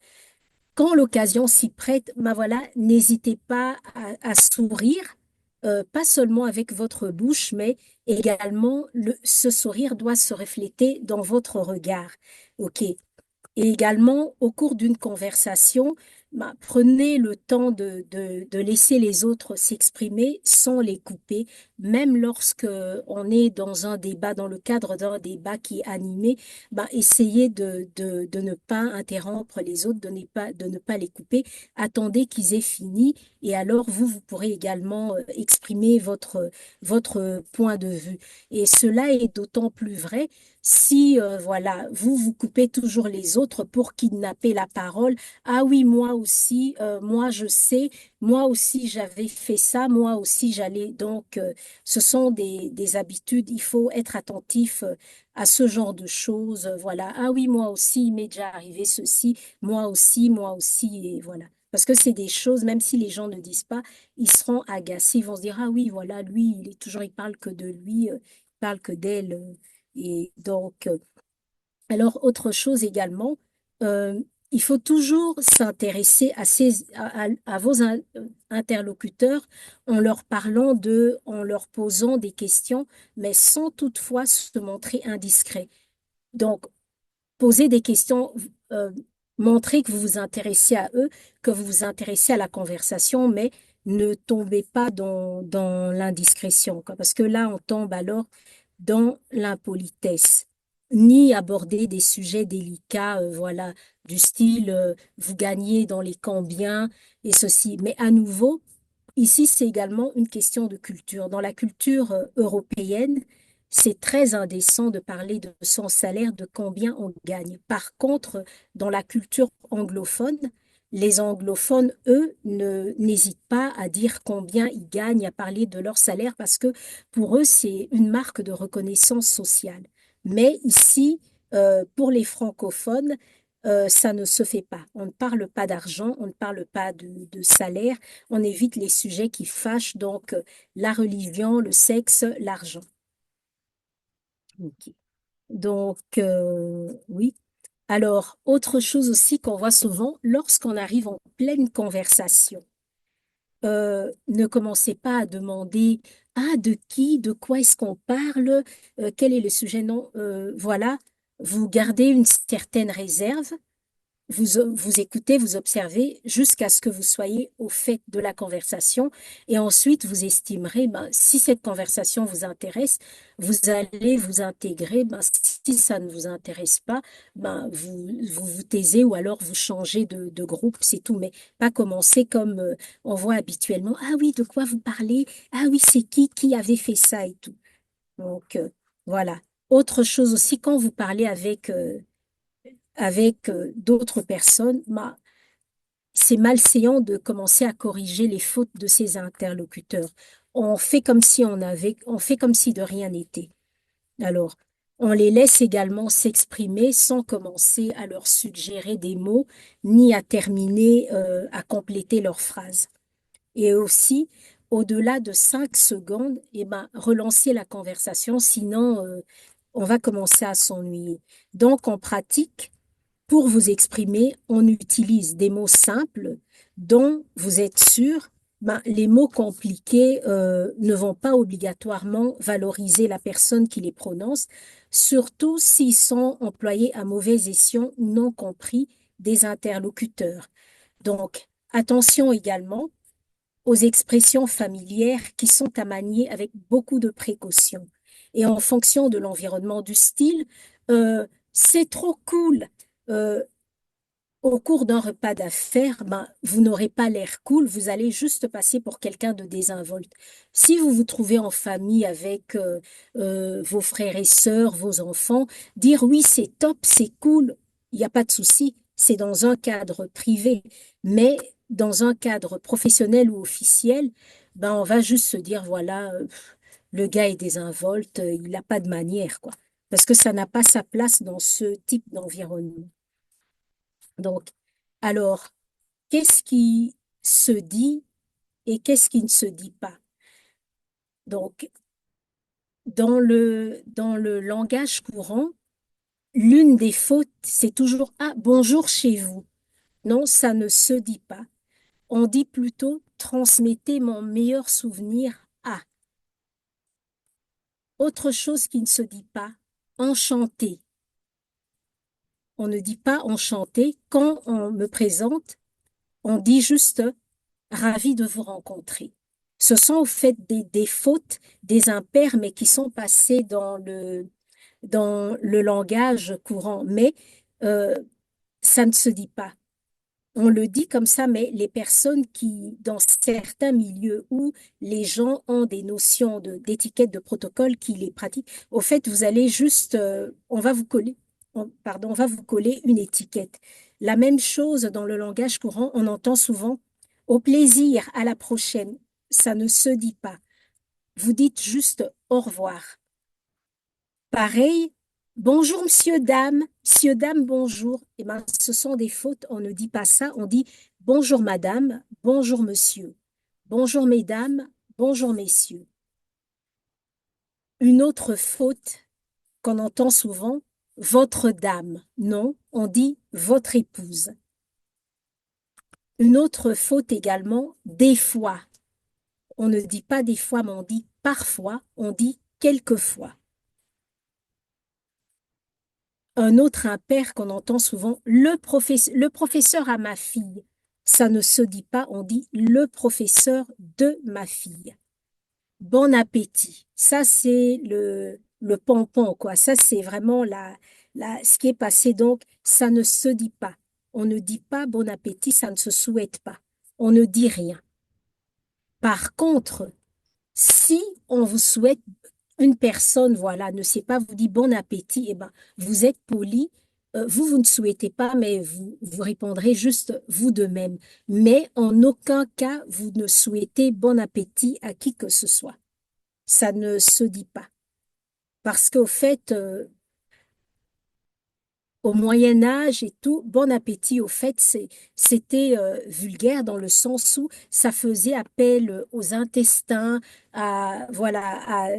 quand l'occasion s'y prête, ben voilà, n'hésitez pas à sourire, pas seulement avec votre bouche, mais également ce sourire doit se refléter dans votre regard. OK? Et également, au cours d'une conversation, bah, prenez le temps de laisser les autres s'exprimer sans les couper, même lorsque on est dans un débat, dans le cadre d'un débat qui est animé, bah, essayez de ne pas interrompre les autres, de ne pas les couper. Attendez qu'ils aient fini et alors vous pourrez également exprimer votre point de vue. Et cela est d'autant plus vrai si, voilà, vous coupez toujours les autres pour kidnapper la parole. Ah oui, moi aussi, moi je sais, moi aussi j'avais fait ça, moi aussi j'allais. Donc, ce sont des habitudes, il faut être attentif à ce genre de choses. Voilà, ah oui, moi aussi, il m'est déjà arrivé ceci, moi aussi, et voilà. Parce que c'est des choses, même si les gens ne disent pas, ils seront agacés, ils vont se dire, ah oui, voilà, lui, il parle que de lui, il parle que d'elle. Et donc, alors, autre chose également, euh, il faut toujours s'intéresser à vos interlocuteurs en leur parlant en leur posant des questions, mais sans toutefois se montrer indiscret. Donc, poser des questions, euh, montrer que vous vous intéressez à eux, que vous vous intéressez à la conversation, mais ne tombez pas dans l'indiscrétion, quoi, parce que là, on tombe alors dans l'impolitesse, ni aborder des sujets délicats, voilà, du style, vous gagnez dans les cambiens et ceci. Mais à nouveau, ici, c'est également une question de culture. Dans la culture européenne, c'est très indécent de parler de son salaire, de combien on gagne. Par contre, dans la culture anglophone, les anglophones, eux, n'hésitent pas à dire combien ils gagnent, à parler de leur salaire, parce que pour eux, c'est une marque de reconnaissance sociale. Mais ici, pour les francophones, ça ne se fait pas. On ne parle pas d'argent, on ne parle pas de salaire, on évite les sujets qui fâchent, donc la religion, le sexe, l'argent. Ok. Donc, oui. Alors, autre chose aussi qu'on voit souvent, lorsqu'on arrive en pleine conversation, ne commencez pas à demander, ah, de qui, de quoi est-ce qu'on parle, quel est le sujet, non, voilà, vous gardez une certaine réserve. Vous écoutez, vous observez jusqu'à ce que vous soyez au fait de la conversation et ensuite vous estimerez, ben, si cette conversation vous intéresse, vous allez vous intégrer. Ben, si ça ne vous intéresse pas, ben, vous taisez ou alors vous changez de groupe, c'est tout. Mais pas commencer comme on voit habituellement. Ah oui, de quoi vous parlez? Ah oui, c'est qui avait fait ça et tout. Donc, voilà. Autre chose aussi, quand vous parlez avec d'autres personnes, bah, c'est malséant de commencer à corriger les fautes de ses interlocuteurs. On fait comme si de rien n'était. Alors, on les laisse également s'exprimer sans commencer à leur suggérer des mots ni à terminer, à compléter leurs phrases. Et aussi, au-delà de 5 secondes, eh ben, relancer la conversation, sinon, on va commencer à s'ennuyer. Donc, en pratique, pour vous exprimer, on utilise des mots simples dont vous êtes sûr, ben, les mots compliqués ne vont pas obligatoirement valoriser la personne qui les prononce, surtout s'ils sont employés à mauvais escient ou non compris des interlocuteurs. Donc, attention également aux expressions familières qui sont à manier avec beaucoup de précaution. Et en fonction de l'environnement du style, c'est trop cool. Euh, au cours d'un repas d'affaires, ben, vous n'aurez pas l'air cool, vous allez juste passer pour quelqu'un de désinvolte. Si vous vous trouvez en famille avec vos frères et sœurs, vos enfants, dire oui, c'est top, c'est cool, il n'y a pas de souci, c'est dans un cadre privé, mais dans un cadre professionnel ou officiel, ben, on va juste se dire, voilà, le gars est désinvolte, il n'a pas de manière, quoi. Parce que ça n'a pas sa place dans ce type d'environnement. Donc, alors, qu'est-ce qui se dit et qu'est-ce qui ne se dit pas? Donc, dans le langage courant, l'une des fautes, c'est toujours ah, bonjour chez vous. Non, ça ne se dit pas. On dit plutôt transmettez mon meilleur souvenir à. Autre chose qui ne se dit pas, enchanté. On ne dit pas enchanté. Quand on me présente, on dit juste ravi de vous rencontrer. Ce sont au fait des fautes, des impairs, mais qui sont passés dans le langage courant. Mais euh, ça ne se dit pas. On le dit comme ça, mais les personnes qui, dans certains milieux où les gens ont des notions d'étiquette, de protocole, qui les pratiquent, au fait, vous allez juste, on va vous coller, pardon, on va vous coller une étiquette. La même chose dans le langage courant, on entend souvent au plaisir, à la prochaine. Ça ne se dit pas. Vous dites juste au revoir. Pareil, bonjour monsieur, dame, bonjour. Eh ben, ce sont des fautes, on ne dit pas ça, on dit bonjour madame, bonjour monsieur, bonjour mesdames, bonjour messieurs. Une autre faute qu'on entend souvent, votre dame. Non, on dit votre épouse. Une autre faute également, des fois. On ne dit pas des fois, mais on dit parfois, on dit quelquefois. Un autre impair qu'on entend souvent, le professeur à ma fille. Ça ne se dit pas, on dit le professeur de ma fille. Bon appétit. Ça, c'est le pompon, quoi. Ça, c'est vraiment ce qui est passé. Donc, ça ne se dit pas. On ne dit pas bon appétit, ça ne se souhaite pas. On ne dit rien. Par contre, si on vous souhaite une personne, voilà, ne sait pas, vous dit bon appétit, eh ben, vous êtes poli, vous ne souhaitez pas, mais vous répondrez juste vous de même. Mais en aucun cas, vous ne souhaitez bon appétit à qui que ce soit. Ça ne se dit pas. Parce qu'au fait, au Moyen Âge et tout, bon appétit, au fait, c'était vulgaire dans le sens où ça faisait appel aux intestins, voilà,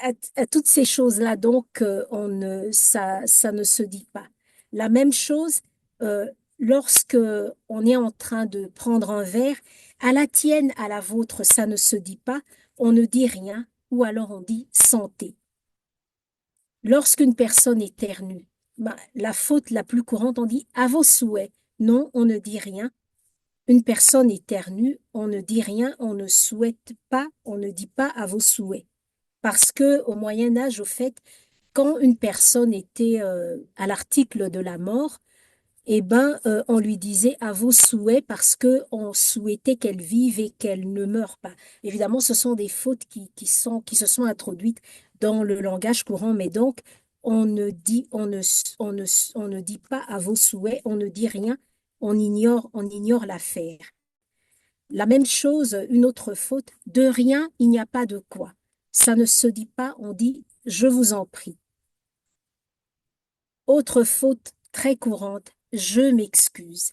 à toutes ces choses-là, donc ça ne se dit pas. La même chose, euh, lorsque on est en train de prendre un verre, à la tienne, à la vôtre, ça ne se dit pas, on ne dit rien, ou alors on dit santé. Lorsqu'une personne éternue, ben, la faute la plus courante, on dit à vos souhaits. Non, on ne dit rien. Une personne éternue, on ne dit rien, on ne souhaite pas, on ne dit pas à vos souhaits. Parce que au Moyen Âge, au fait, quand une personne était à l'article de la mort, eh ben, on lui disait à vos souhaits parce que on souhaitait qu'elle vive et qu'elle ne meure pas. Évidemment, ce sont des fautes qui se sont introduites dans le langage courant, mais donc on ne dit pas à vos souhaits, on ne dit rien, on ignore l'affaire. La même chose, une autre faute, de rien, il n'y a pas de quoi. Ça ne se dit pas, on dit je vous en prie. Autre faute très courante, je m'excuse.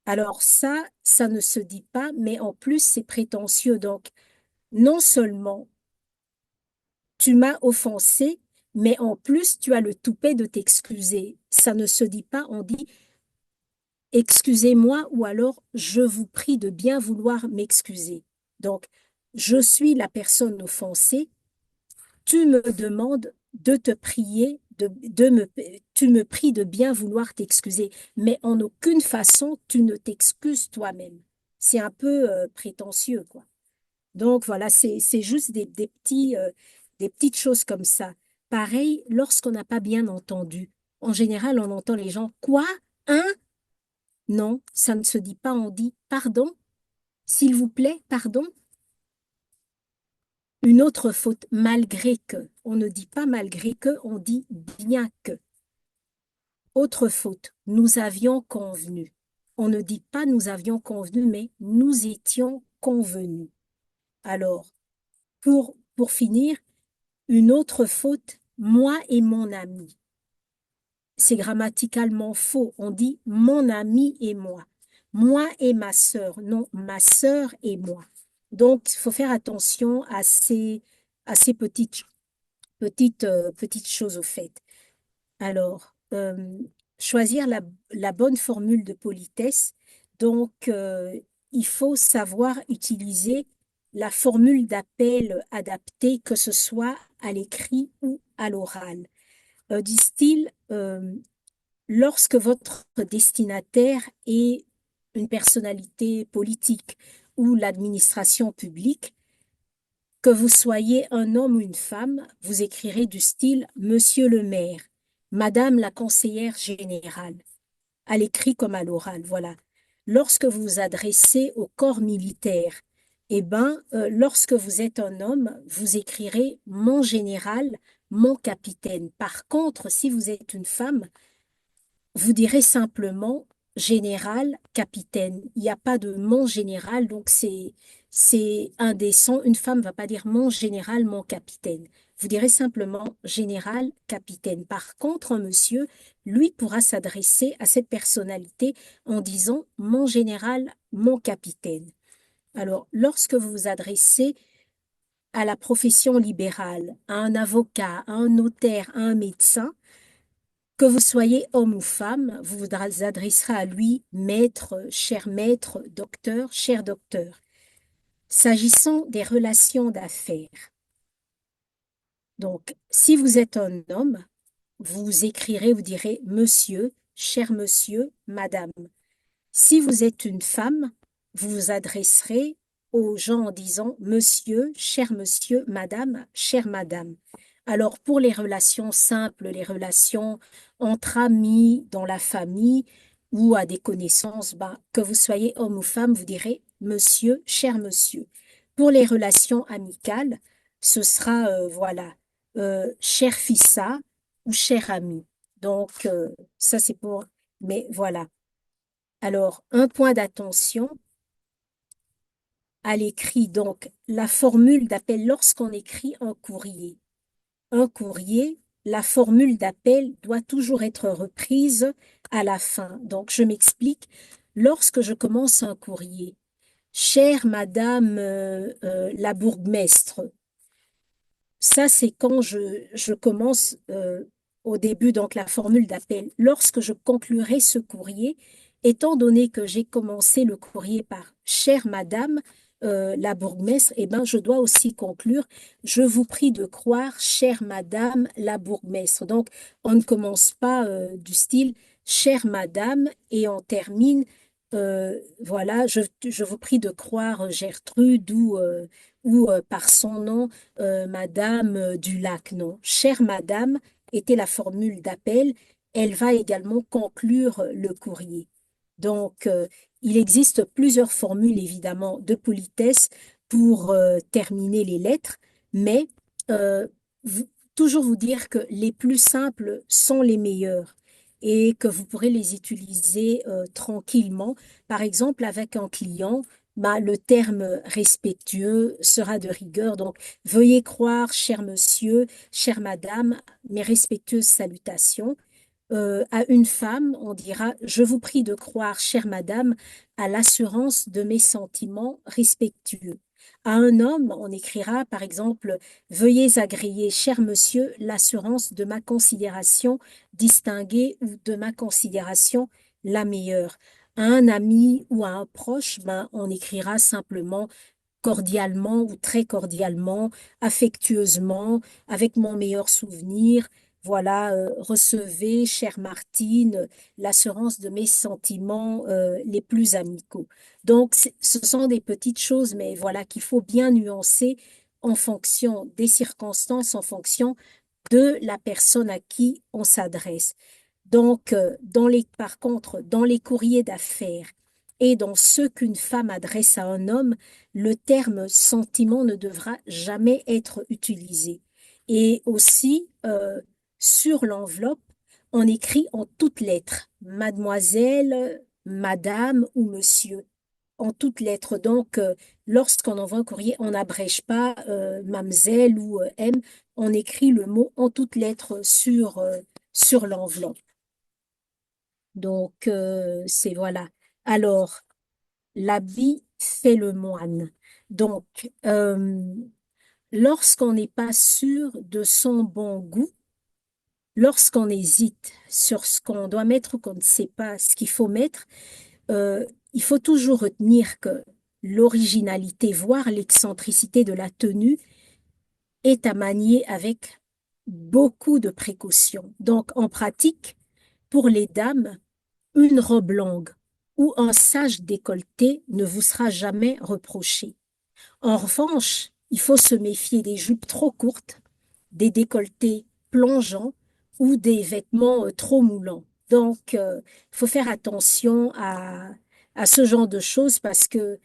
Alors ça ne se dit pas, mais en plus c'est prétentieux. Donc, non seulement tu m'as offensé, mais en plus tu as le toupet de t'excuser. Ça ne se dit pas, on dit excusez-moi ou alors je vous prie de bien vouloir m'excuser. Donc, je suis la personne offensée, tu me demandes de te prier, tu me pries de bien vouloir t'excuser, mais en aucune façon tu ne t'excuses toi-même. C'est un peu prétentieux, quoi. Donc voilà, c'est juste des petites choses comme ça. Pareil, lorsqu'on n'a pas bien entendu. En général, on entend les gens, quoi? Hein? Non, ça ne se dit pas, on dit pardon, s'il vous plaît, pardon. Une autre faute, malgré que. On ne dit pas malgré que, on dit bien que. Autre faute, nous avions convenu. On ne dit pas nous avions convenu, mais nous étions convenus. Alors, pour finir, une autre faute, moi et mon ami. C'est grammaticalement faux. On dit mon ami et moi. Moi et ma sœur. Non, ma sœur et moi. Donc, il faut faire attention à ces petites choses au fait. Alors, choisir la bonne formule de politesse. Donc, il faut savoir utiliser la formule d'appel adaptée, que ce soit à l'écrit ou à l'oral. Du style, lorsque votre destinataire est une personnalité politique ou l'administration publique, que vous soyez un homme ou une femme, vous écrirez du style Monsieur le maire, Madame la conseillère générale, à l'écrit comme à l'oral, voilà. Lorsque vous vous adressez au corps militaire, lorsque vous êtes un homme, vous écrirez mon général, mon capitaine. Par contre, si vous êtes une femme, vous direz simplement général, capitaine. Il n'y a pas de mon général, donc c'est indécent. Une femme ne va pas dire mon général, mon capitaine. Vous direz simplement général, capitaine. Par contre, un monsieur, lui, pourra s'adresser à cette personnalité en disant mon général, mon capitaine. Alors, lorsque vous vous adressez à la profession libérale, à un avocat, à un notaire, à un médecin, que vous soyez homme ou femme, vous vous adresserez à lui, maître, docteur, cher docteur. S'agissant des relations d'affaires, donc si vous êtes un homme, vous écrirez, vous direz monsieur, madame. Si vous êtes une femme, vous vous adresserez aux gens en disant monsieur, madame, chère madame. Alors pour les relations simples, les relations entre amis, dans la famille ou à des connaissances, que vous soyez homme ou femme, vous direz monsieur, cher monsieur. Pour les relations amicales, ce sera voilà, cher fissa ou cher ami. Donc ça c'est pour, mais voilà. Alors, un point d'attention à l'écrit, donc la formule d'appel lorsqu'on écrit un courrier. Un courrier, la formule d'appel doit toujours être reprise à la fin. Donc, je m'explique. Lorsque je commence un courrier, chère Madame la bourgmestre, ça, c'est quand je commence au début, donc la formule d'appel. Lorsque je conclurai ce courrier, étant donné que j'ai commencé le courrier par chère Madame la bourgmestre, eh ben, je dois aussi conclure, je vous prie de croire, chère Madame la bourgmestre. Donc, on ne commence pas du style chère Madame et on termine, voilà, je vous prie de croire Gertrude ou par son nom Madame du Lac, non. Chère Madame était la formule d'appel. Elle va également conclure le courrier. Donc, il existe plusieurs formules, évidemment, de politesse pour terminer les lettres, mais euh, vous- toujours vous dire que les plus simples sont les meilleurs et que vous pourrez les utiliser tranquillement. Par exemple, avec un client, le terme respectueux sera de rigueur. Donc, veuillez croire, cher monsieur, chère madame, mes respectueuses salutations. À une femme, on dira, je vous prie de croire, chère madame, à l'assurance de mes sentiments respectueux. À un homme, on écrira, par exemple, veuillez agréer, cher monsieur, l'assurance de ma considération distinguée ou de ma considération la meilleure. À un ami ou à un proche, on écrira simplement cordialement ou très cordialement, affectueusement, avec mon meilleur souvenir. Voilà, recevez, chère Martine, l'assurance de mes sentiments les plus amicaux. Donc, ce sont des petites choses, mais voilà, qu'il faut bien nuancer en fonction des circonstances, en fonction de la personne à qui on s'adresse. Donc, par contre, dans les courriers d'affaires et dans ceux qu'une femme adresse à un homme, le terme sentiment ne devra jamais être utilisé. Et aussi, sur l'enveloppe, on écrit en toutes lettres, mademoiselle, madame ou monsieur, en toutes lettres. Donc, lorsqu'on envoie un courrier, on n'abrège pas mademoiselle ou M, on écrit le mot en toutes lettres sur l'enveloppe. Donc, c'est voilà. Alors, l'habit fait le moine. Donc, lorsqu'on n'est pas sûr de son bon goût, lorsqu'on hésite sur ce qu'on doit mettre ou qu'on ne sait pas ce qu'il faut mettre, euh, il faut toujours retenir que l'originalité, voire l'excentricité de la tenue est à manier avec beaucoup de précautions. Donc, en pratique, pour les dames, une robe longue ou un sage décolleté ne vous sera jamais reproché. En revanche, il faut se méfier des jupes trop courtes, des décolletés plongeants ou des vêtements trop moulants. Donc, il faut faire attention à ce genre de choses parce que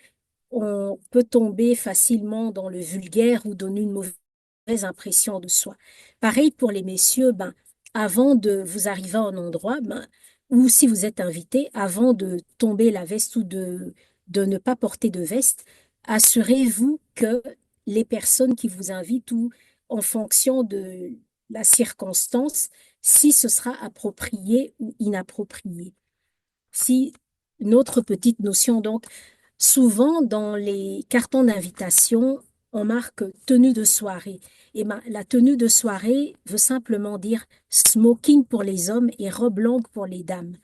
on peut tomber facilement dans le vulgaire ou donner une mauvaise impression de soi. Pareil pour les messieurs, ben, avant de vous arriver à un endroit, ben, ou si vous êtes invité, avant de tomber la veste ou de ne pas porter de veste, assurez-vous que les personnes qui vous invitent ou en fonction de la circonstance, si ce sera approprié ou inapproprié. Si une autre petite notion, donc, souvent, dans les cartons d'invitation, on marque tenue de soirée. Et ben, la tenue de soirée veut simplement dire smoking pour les hommes et robe longue pour les dames.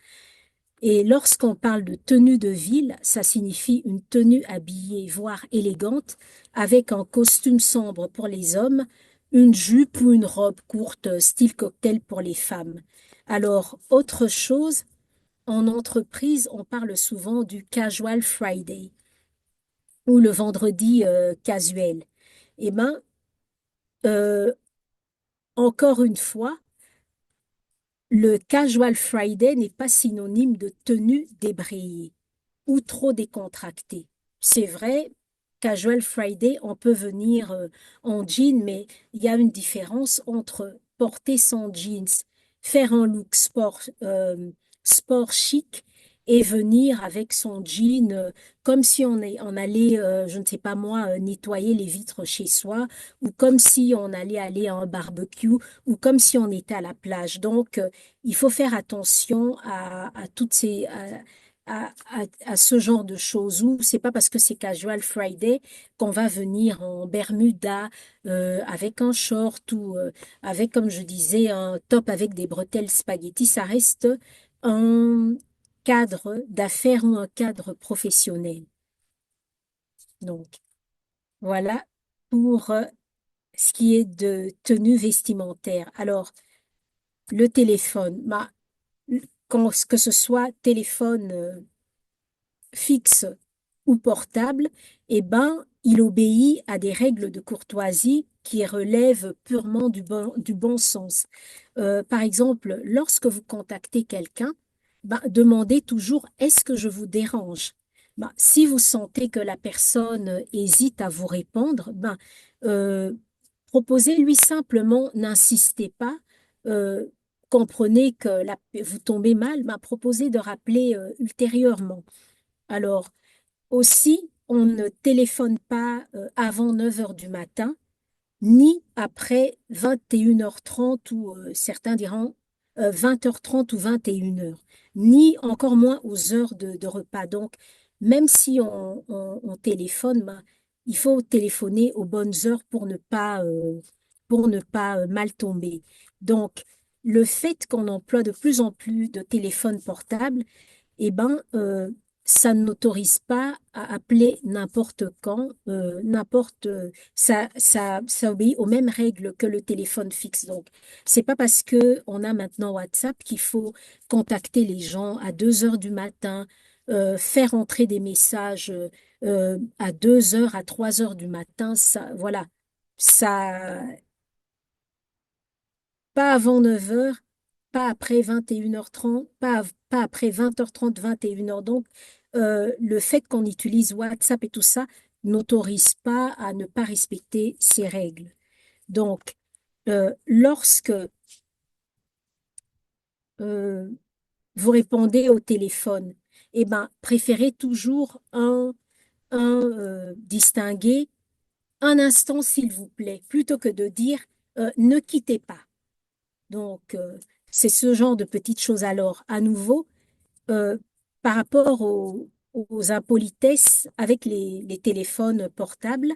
Et lorsqu'on parle de tenue de ville, ça signifie une tenue habillée, voire élégante, avec un costume sombre pour les hommes, une jupe ou une robe courte, style cocktail pour les femmes. Alors, autre chose, en entreprise, on parle souvent du Casual Friday ou le vendredi casuel. Eh bien, encore une fois, le Casual Friday n'est pas synonyme de tenue débrayée ou trop décontractée. C'est vrai, Casual Friday, on peut venir en jean, mais il y a une différence entre porter son jeans, faire un look sport chic et venir avec son jean comme si on allait, je ne sais pas moi, nettoyer les vitres chez soi ou comme si on allait aller à un barbecue ou comme si on était à la plage. Donc, il faut faire attention à toutes à ce genre de choses où c'est pas parce que c'est Casual Friday qu'on va venir en Bermuda avec un short ou avec, comme je disais, un top avec des bretelles spaghetti. Ça reste un cadre d'affaires ou un cadre professionnel. Donc, voilà pour ce qui est de tenue vestimentaire. Alors, le téléphone, bah, que ce soit téléphone fixe ou portable, eh ben, il obéit à des règles de courtoisie qui relèvent purement du bon sens. Par exemple, lorsque vous contactez quelqu'un, ben, demandez toujours est-ce que je vous dérange? Ben, si vous sentez que la personne hésite à vous répondre, ben, euh, proposez-lui simplement, n'insistez pas. euh, Comprenez que vous tombez mal, ben, proposez de rappeler ultérieurement. Alors, aussi, on ne téléphone pas avant 9 heures du matin, ni après 21h30 ou certains diront 20h30 ou 21h, ni encore moins aux heures de repas. Donc, même si on téléphone, ben, il faut téléphoner aux bonnes heures pour ne pas mal tomber. Donc, le fait qu'on emploie de plus en plus de téléphones portables, eh ben, ça n'autorise pas à appeler n'importe quand, ça obéit aux mêmes règles que le téléphone fixe. Donc, c'est pas parce que on a maintenant WhatsApp qu'il faut contacter les gens à 2 heures du matin, faire entrer des messages à 2 heures, à 3 heures du matin. Ça, voilà, ça, pas avant 9 heures, pas après 21h30, pas après 20h30, 21h. Donc, le fait qu'on utilise WhatsApp et tout ça n'autorise pas à ne pas respecter ces règles. Donc, lorsque euh, vous répondez au téléphone, eh ben, préférez toujours distinguer un instant, s'il vous plaît, plutôt que de dire ne quittez pas. Donc, c'est ce genre de petites choses. Alors, à nouveau, euh, par rapport aux impolitesses avec les téléphones portables,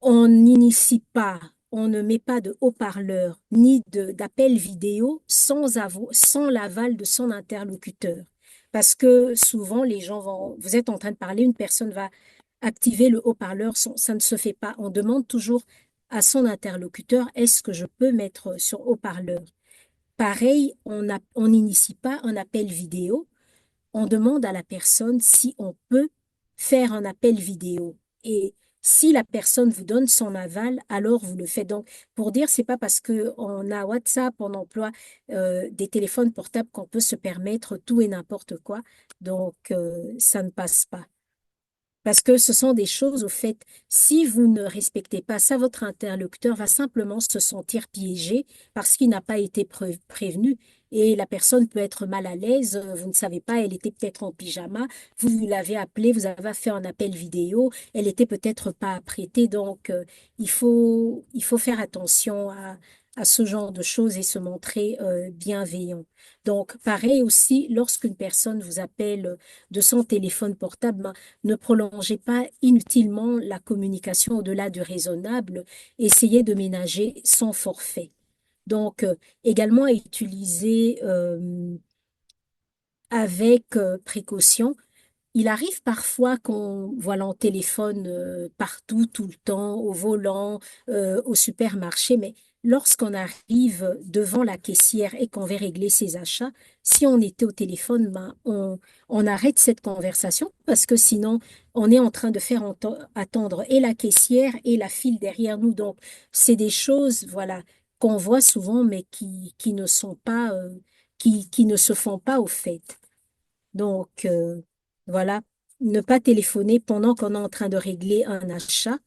on n'initie pas, on ne met pas de haut-parleur ni d'appel vidéo sans l'aval de son interlocuteur. Parce que souvent, les gens vont, vous êtes en train de parler, une personne va activer le haut-parleur, ça ne se fait pas. On demande toujours à son interlocuteur, est-ce que je peux mettre sur haut-parleur? Pareil, on n'initie pas un appel vidéo, on demande à la personne si on peut faire un appel vidéo. Et si la personne vous donne son aval, alors vous le faites. Donc, pour dire, c'est pas parce qu'on a WhatsApp, on emploie des téléphones portables qu'on peut se permettre tout et n'importe quoi. Donc, ça ne passe pas. Parce que ce sont des choses, au fait, si vous ne respectez pas ça, votre interlocuteur va simplement se sentir piégé parce qu'il n'a pas été prévenu et la personne peut être mal à l'aise, vous ne savez pas, elle était peut-être en pyjama, vous l'avez appelée, vous avez fait un appel vidéo, elle était peut-être pas apprêtée, donc il faut faire attention à ce genre de choses et se montrer bienveillant. Donc, pareil aussi, lorsqu'une personne vous appelle de son téléphone portable, ben, ne prolongez pas inutilement la communication au-delà du raisonnable. Essayez de ménager son forfait. Donc, également à utiliser avec précaution. Il arrive parfois qu'on voit l'en téléphone partout, tout le temps, au volant, au supermarché, mais lorsqu'on arrive devant la caissière et qu'on veut régler ses achats, si on était au téléphone, ben, on arrête cette conversation parce que sinon, on est en train de faire attendre et la caissière et la file derrière nous. Donc, c'est des choses, voilà, qu'on voit souvent, mais qui ne sont pas, qui ne se font pas au fait. Donc, voilà, ne pas téléphoner pendant qu'on est en train de régler un achat,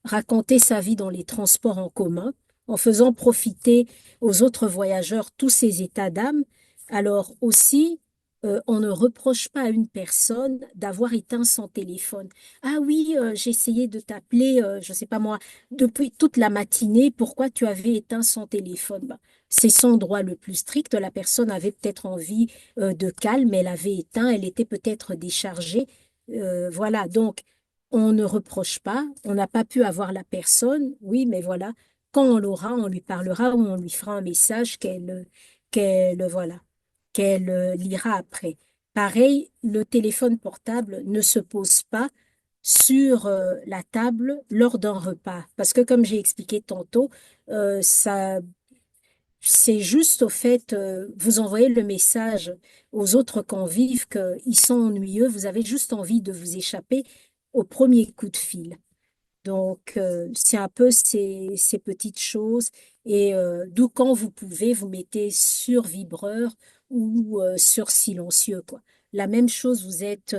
raconter sa vie dans les transports en commun, en faisant profiter aux autres voyageurs tous ces états d'âme. Alors aussi, on ne reproche pas à une personne d'avoir éteint son téléphone. Ah oui, j'ai essayé de t'appeler, je ne sais pas moi, depuis toute la matinée, pourquoi tu avais éteint son téléphone? Ben, c'est son droit le plus strict. La personne avait peut-être envie de calme, elle avait éteint, elle était peut-être déchargée. Voilà, donc on ne reproche pas, on n'a pas pu avoir la personne, oui, mais voilà, quand on l'aura, on lui parlera ou on lui fera un message voilà, qu'elle lira après. Pareil, le téléphone portable ne se pose pas sur la table lors d'un repas, parce que comme j'ai expliqué tantôt, ça c'est juste au fait, vous envoyez le message aux autres convives qu'ils sont ennuyeux, vous avez juste envie de vous échapper au premier coup de fil. Donc, c'est un peu ces petites choses. Et d'où quand vous pouvez, vous mettez sur vibreur ou sur silencieux, quoi. La même chose, vous êtes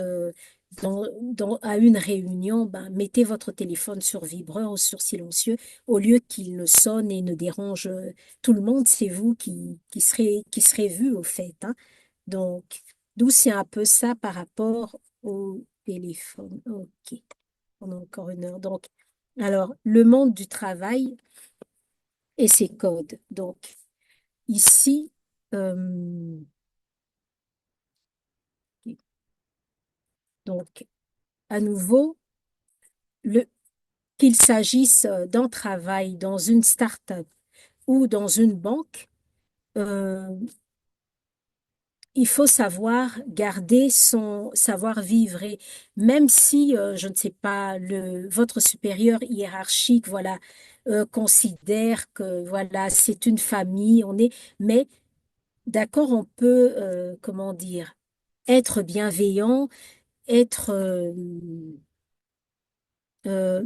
à une réunion, ben, mettez votre téléphone sur vibreur ou sur silencieux au lieu qu'il ne sonne et ne dérange tout le monde. C'est vous qui serez vu, au fait, hein. Donc, d'où c'est un peu ça par rapport au téléphone. OK. On a encore une heure. Donc, alors, le monde du travail et ses codes. Donc, ici, euh, donc, à nouveau, le, qu'il s'agisse d'un travail dans une start-up ou dans une banque, euh, il faut savoir garder son savoir-vivre et même si, je ne sais pas, votre supérieur hiérarchique, voilà, considère que, voilà, c'est une famille, mais d'accord, on peut, comment dire, être bienveillant, être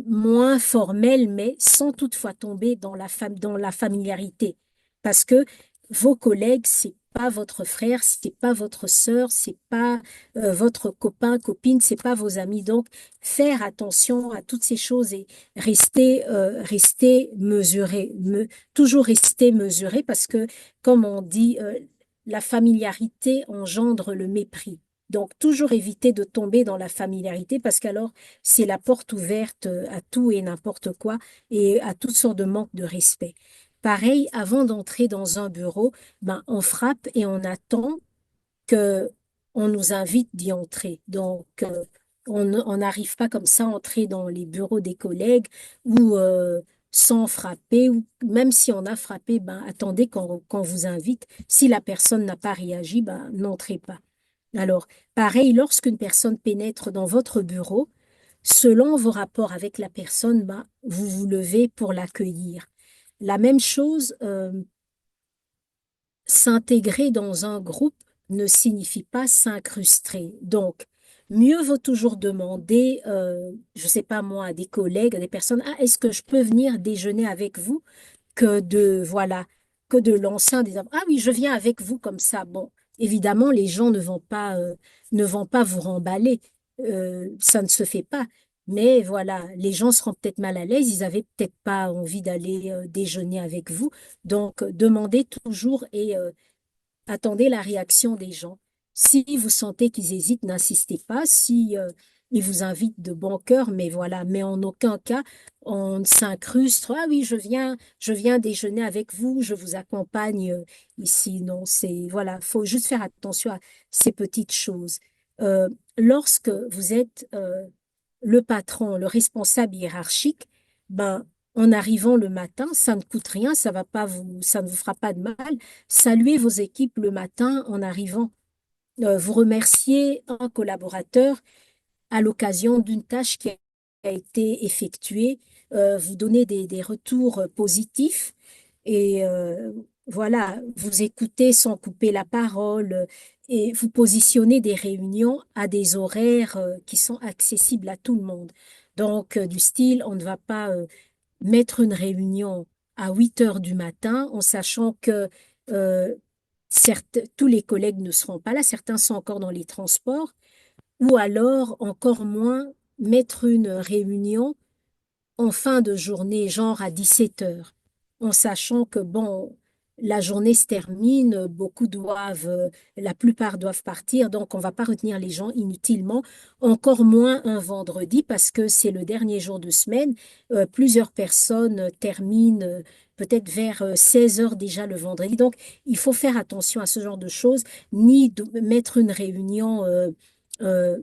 moins formel, mais sans toutefois tomber dans dans la familiarité. Parce que vos collègues, c'est pas votre frère, c'est pas votre sœur, c'est pas votre copain, copine, c'est pas vos amis. Donc, faire attention à toutes ces choses et rester mesuré, toujours rester mesuré parce que, comme on dit, la familiarité engendre le mépris. Donc, toujours éviter de tomber dans la familiarité parce qu'alors, c'est la porte ouverte à tout et n'importe quoi et à toutes sortes de manques de respect. Pareil, avant d'entrer dans un bureau, ben, on frappe et on attend que on nous invite d'y entrer. Donc, on n'arrive pas comme ça à entrer dans les bureaux des collègues ou sans frapper, ou même si on a frappé, ben, attendez qu'on vous invite. Si la personne n'a pas réagi, ben, n'entrez pas. Alors, pareil, lorsqu'une personne pénètre dans votre bureau, selon vos rapports avec la personne, ben, vous vous levez pour l'accueillir. La même chose, s'intégrer dans un groupe ne signifie pas s'incruster. Donc, mieux vaut toujours demander, je ne sais pas moi, à des collègues, à des personnes, ah, est-ce que je peux venir déjeuner avec vous? Que de, voilà, que de lancer en disant, ah oui, je viens avec vous comme ça. Bon, évidemment, les gens ne vont pas vous remballer. Ça ne se fait pas. Mais voilà, les gens seront peut-être mal à l'aise, ils avaient peut-être pas envie d'aller déjeuner avec vous. Donc, demandez toujours et attendez la réaction des gens. Si vous sentez qu'ils hésitent, n'insistez pas. Si ils vous invitent de bon cœur, mais voilà, mais en aucun cas on ne s'incruste. Ah oui, je viens déjeuner avec vous, je vous accompagne ici. Non, c'est voilà, faut juste faire attention à ces petites choses. Lorsque vous êtes le patron, le responsable hiérarchique, ben en arrivant le matin, ça ne coûte rien, ça ne vous fera pas de mal. Saluez vos équipes le matin en arrivant. Vous remerciez un collaborateur à l'occasion d'une tâche qui a été effectuée. Vous donnez des retours positifs et voilà, vous écoutez sans couper la parole et vous positionnez des réunions à des horaires qui sont accessibles à tout le monde. Donc, du style, on ne va pas mettre une réunion à 8 heures du matin en sachant que euh, tous les collègues ne seront pas là, certains sont encore dans les transports, ou alors encore moins mettre une réunion en fin de journée, genre à 17 heures, en sachant que, bon, la journée se termine, la plupart doivent partir, donc on va pas retenir les gens inutilement, encore moins un vendredi parce que c'est le dernier jour de semaine. Plusieurs personnes terminent peut-être vers 16 heures déjà le vendredi. Donc, il faut faire attention à ce genre de choses, ni de mettre une réunion euh,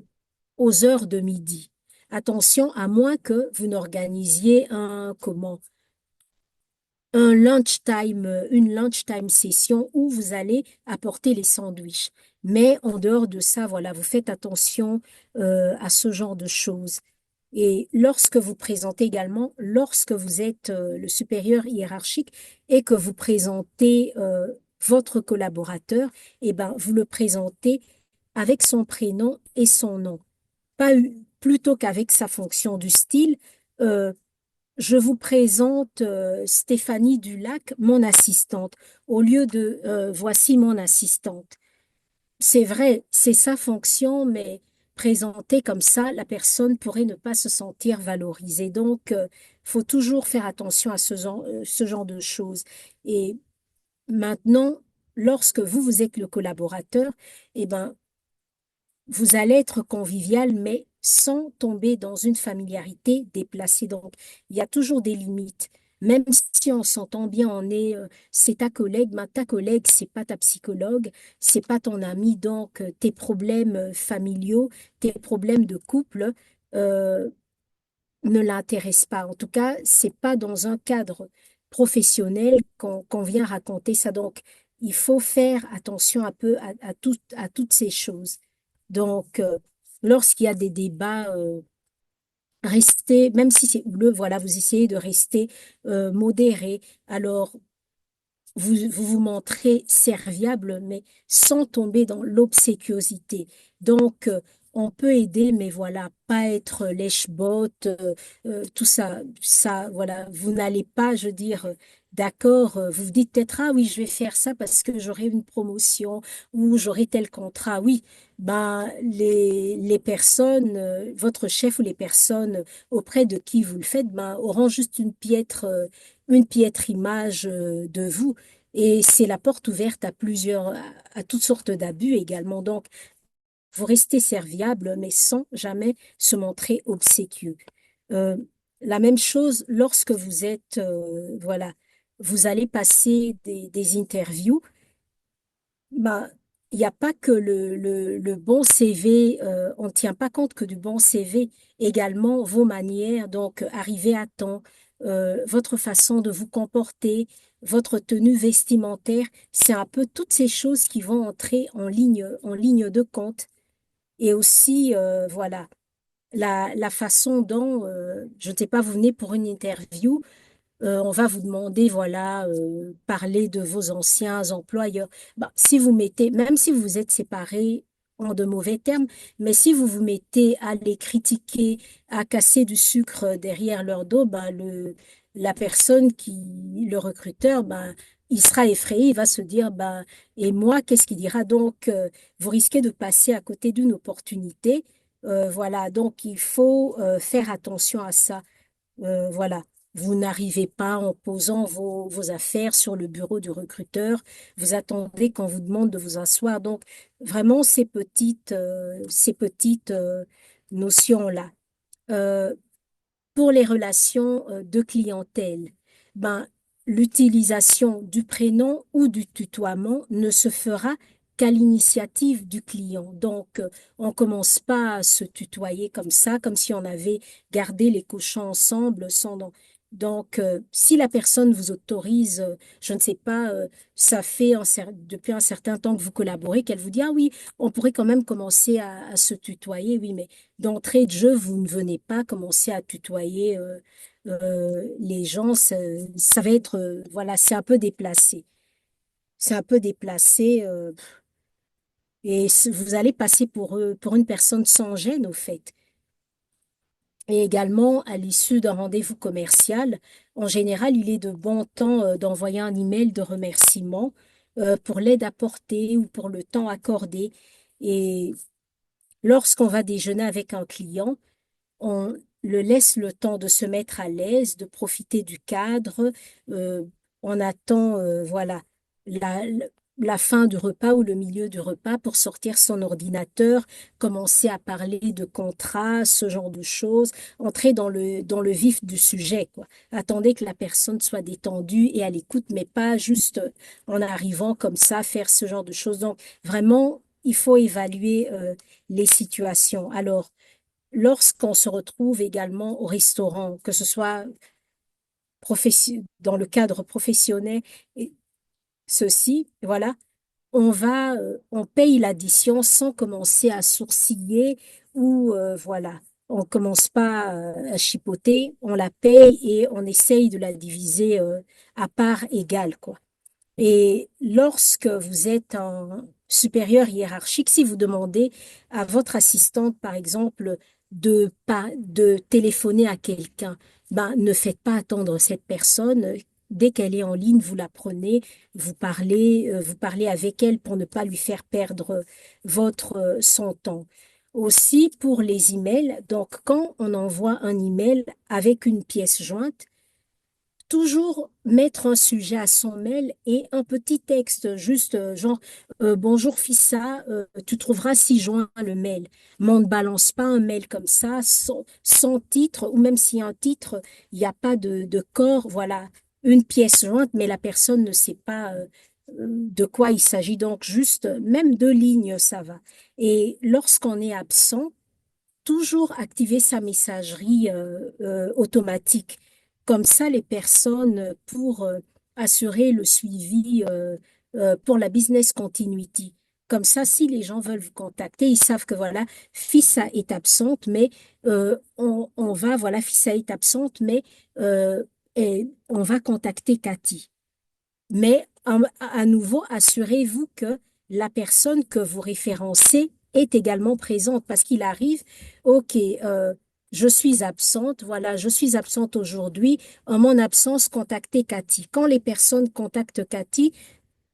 aux heures de midi. Attention, à moins que vous n'organisiez une lunchtime session où vous allez apporter les sandwichs. Mais en dehors de ça, voilà, vous faites attention à ce genre de choses. Et lorsque vous présentez également, lorsque vous êtes le supérieur hiérarchique et que vous présentez votre collaborateur, eh ben, vous le présentez avec son prénom et son nom pas plutôt qu'avec sa fonction du style. euh, je vous présente Stéphanie Dulac, mon assistante, au lieu de voici mon assistante. C'est vrai, c'est sa fonction, mais présentée comme ça, la personne pourrait ne pas se sentir valorisée. Donc, faut toujours faire attention à ce genre de choses. Et maintenant, lorsque vous êtes le collaborateur, eh ben, vous allez être convivial, mais sans tomber dans une familiarité déplacée. Donc, il y a toujours des limites. Même si on s'entend bien, c'est ta collègue, mais ta collègue, c'est pas ta psychologue, c'est pas ton ami. Donc, tes problèmes familiaux, tes problèmes de couple, euh, ne l'intéressent pas. En tout cas, c'est pas dans un cadre professionnel qu'on vient raconter ça. Donc, il faut faire attention un peu à toutes ces choses. Donc, lorsqu'il y a des débats, restez, même si c'est houleux, voilà, vous essayez de rester modéré. Alors, vous montrez serviable, mais sans tomber dans l'obséquiosité. Donc, on peut aider, mais voilà, pas être lèche-botte, tout ça, voilà, vous n'allez pas, je veux dire, d'accord, vous vous dites peut-être, ah oui, je vais faire ça parce que j'aurai une promotion ou j'aurai tel contrat. Oui, ben, les personnes, votre chef ou les personnes auprès de qui vous le faites, ben, auront juste une piètre image de vous. Et c'est la porte ouverte à à toutes sortes d'abus également. Donc, vous restez serviable, mais sans jamais se montrer obséquieux. Euh, la même chose lorsque vous êtes, voilà, vous allez passer des interviews. Bah, il n'y a pas que le bon CV, on ne tient pas compte que du bon CV, également vos manières, donc arriver à temps, votre façon de vous comporter, votre tenue vestimentaire, c'est un peu toutes ces choses qui vont entrer en ligne de compte. Et aussi, voilà, la façon dont, je ne sais pas, vous venez pour une interview, on va vous demander, voilà, parler de vos anciens employeurs. Bah, si vous mettez, même si vous êtes séparés en de mauvais termes, mais si vous vous mettez à les critiquer, à casser du sucre derrière leur dos, bah, la personne le recruteur, bah, il sera effrayé, il va se dire, bah, et moi, qu'est-ce qu'il dira? Donc, vous risquez de passer à côté d'une opportunité. Voilà, donc il faut faire attention à ça. Voilà. Vous n'arrivez pas en posant vos affaires sur le bureau du recruteur. Vous attendez qu'on vous demande de vous asseoir. Donc, vraiment, ces petites notions-là. Euh, pour les relations de clientèle, ben, l'utilisation du prénom ou du tutoiement ne se fera qu'à l'initiative du client. Donc, on commence pas à se tutoyer comme ça, comme si on avait gardé les cochons ensemble sans donc, si la personne vous autorise, je ne sais pas, ça fait depuis un certain temps que vous collaborez, qu'elle vous dit, ah oui, on pourrait quand même commencer à se tutoyer, oui, mais d'entrée de jeu, vous ne venez pas commencer à tutoyer les gens. Ça va être, voilà, c'est un peu déplacé. C'est un peu déplacé et vous allez passer pour une personne sans gêne, au fait. Et également, à l'issue d'un rendez-vous commercial, en général, il est de bon temps d'envoyer un email de remerciement pour l'aide apportée ou pour le temps accordé. Et lorsqu'on va déjeuner avec un client, on le laisse le temps de se mettre à l'aise, de profiter du cadre. euh, on attend, voilà, la, la fin du repas ou le milieu du repas pour sortir son ordinateur, commencer à parler de contrats, ce genre de choses, entrer dans le vif du sujet, quoi. Attendez que la personne soit détendue et à l'écoute, mais pas juste en arrivant comme ça, faire ce genre de choses. Donc, vraiment, il faut évaluer les situations. Alors, lorsqu'on se retrouve également au restaurant, que ce soit dans le cadre professionnel, et ceci, voilà, on paye l'addition sans commencer à sourciller ou voilà, on commence pas à chipoter, on la paye et on essaye de la diviser à part égale, quoi. Et lorsque vous êtes en supérieur hiérarchique, si vous demandez à votre assistante, par exemple, de téléphoner à quelqu'un, ben, ne faites pas attendre cette personne. Dès qu'elle est en ligne, vous la prenez, vous parlez avec elle pour ne pas lui faire perdre son temps. Aussi pour les emails, donc quand on envoie un email avec une pièce jointe, toujours mettre un sujet à son mail et un petit texte, juste genre bonjour Fissa, tu trouveras ci joint le mail. Mais on ne balance pas un mail comme ça sans titre, ou même s'il y a un titre, il n'y a pas de corps, voilà, une pièce jointe, mais la personne ne sait pas de quoi il s'agit. Donc juste, même deux lignes, ça va. Et lorsqu'on est absent, toujours activer sa messagerie automatique. Comme ça, les personnes, pour assurer le suivi pour la business continuity. Comme ça, si les gens veulent vous contacter, ils savent que voilà, Fissa est absente, mais voilà, Fissa est absente, mais et on va contacter Cathy. Mais à nouveau, assurez-vous que la personne que vous référencez est également présente parce qu'il arrive, OK, je suis absente, voilà, je suis absente aujourd'hui. En mon absence, contactez Cathy. Quand les personnes contactent Cathy,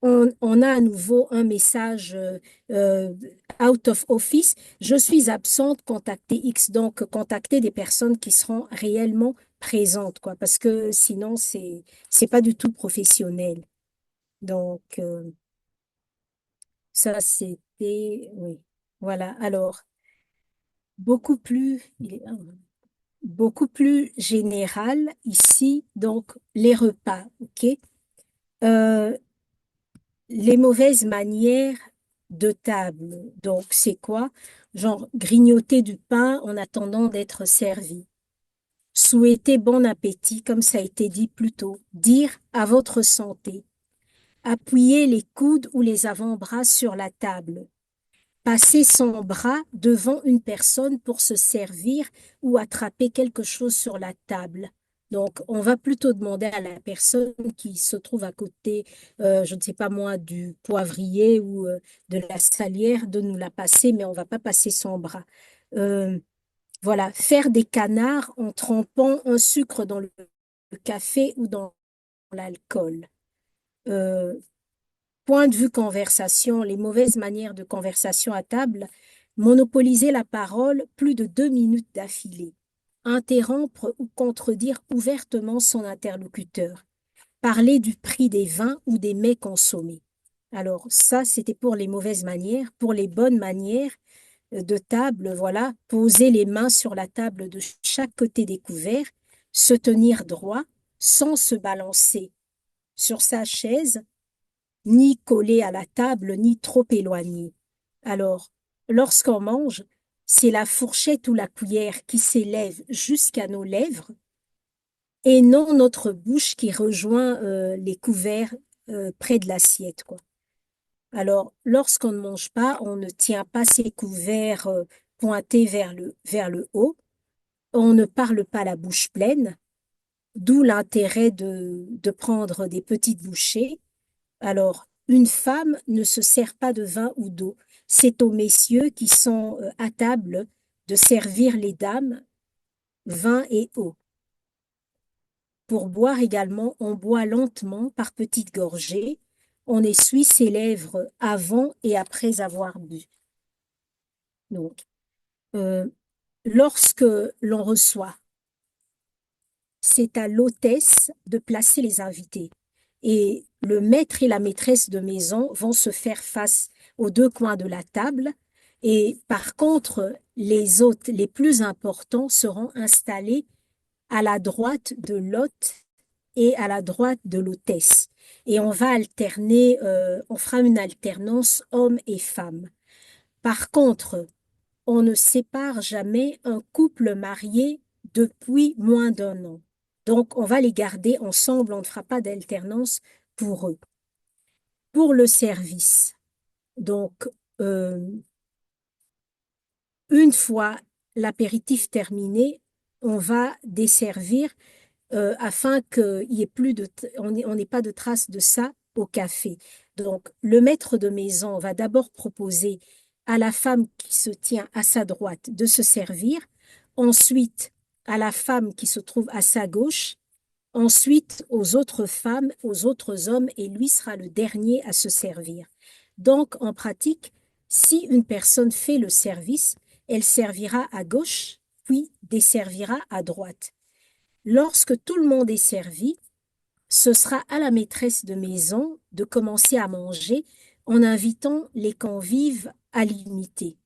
on a à nouveau un message euh, out of office. Je suis absente, contactez X. Donc, contactez des personnes qui seront réellement présentes, quoi, parce que sinon, c'est pas du tout professionnel. Donc, ça, c'était, oui. Voilà. Alors, beaucoup plus, beaucoup plus général ici, donc, les repas, OK? Euh, les mauvaises manières de table. Donc, c'est quoi? Genre, grignoter du pain en attendant d'être servi. Souhaiter bon appétit, comme ça a été dit plus tôt. Dire à votre santé. Appuyer les coudes ou les avant-bras sur la table. Passer son bras devant une personne pour se servir ou attraper quelque chose sur la table. Donc, on va plutôt demander à la personne qui se trouve à côté, je ne sais pas moi, du poivrier ou de la salière de nous la passer, mais on va pas passer son bras. Euh, voilà, faire des canards en trempant un sucre dans le café ou dans l'alcool. Euh, Point de vue conversation, les mauvaises manières de conversation à table, monopoliser la parole plus de 2 minutes d'affilée, interrompre ou contredire ouvertement son interlocuteur, parler du prix des vins ou des mets consommés. Alors ça, c'était pour les mauvaises manières. Pour les bonnes manières de table, voilà, poser les mains sur la table de chaque côté des couverts, se tenir droit sans se balancer sur sa chaise ni collé à la table, ni trop éloigné. Alors, lorsqu'on mange, c'est la fourchette ou la cuillère qui s'élève jusqu'à nos lèvres et non notre bouche qui rejoint les couverts près de l'assiette, quoi. Alors, lorsqu'on ne mange pas, on ne tient pas ses couverts pointés vers le haut. On ne parle pas la bouche pleine, d'où l'intérêt de prendre des petites bouchées. Alors, une femme ne se sert pas de vin ou d'eau. C'est aux messieurs qui sont à table de servir les dames vin et eau. Pour boire également, on boit lentement par petites gorgées. On essuie ses lèvres avant et après avoir bu. Donc, euh, lorsque l'on reçoit, c'est à l'hôtesse de placer les invités. Et le maître et la maîtresse de maison vont se faire face aux deux coins de la table. Et par contre, les hôtes les plus importants seront installés à la droite de l'hôte et à la droite de l'hôtesse. Et on va alterner, on fera une alternance homme et femme. Par contre, on ne sépare jamais un couple marié depuis moins d'un an. Donc, on va les garder ensemble, on ne fera pas d'alternance pour eux. Pour le service, donc, euh, une fois l'apéritif terminé, on va desservir afin qu'il y ait plus de, on n'ait pas de traces de ça au café. Donc, le maître de maison va d'abord proposer à la femme qui se tient à sa droite de se servir, ensuite à la femme qui se trouve à sa gauche, ensuite aux autres femmes, aux autres hommes, et lui sera le dernier à se servir. Donc, en pratique, si une personne fait le service, elle servira à gauche, puis desservira à droite. Lorsque tout le monde est servi, ce sera à la maîtresse de maison de commencer à manger en invitant les convives à l'imiter.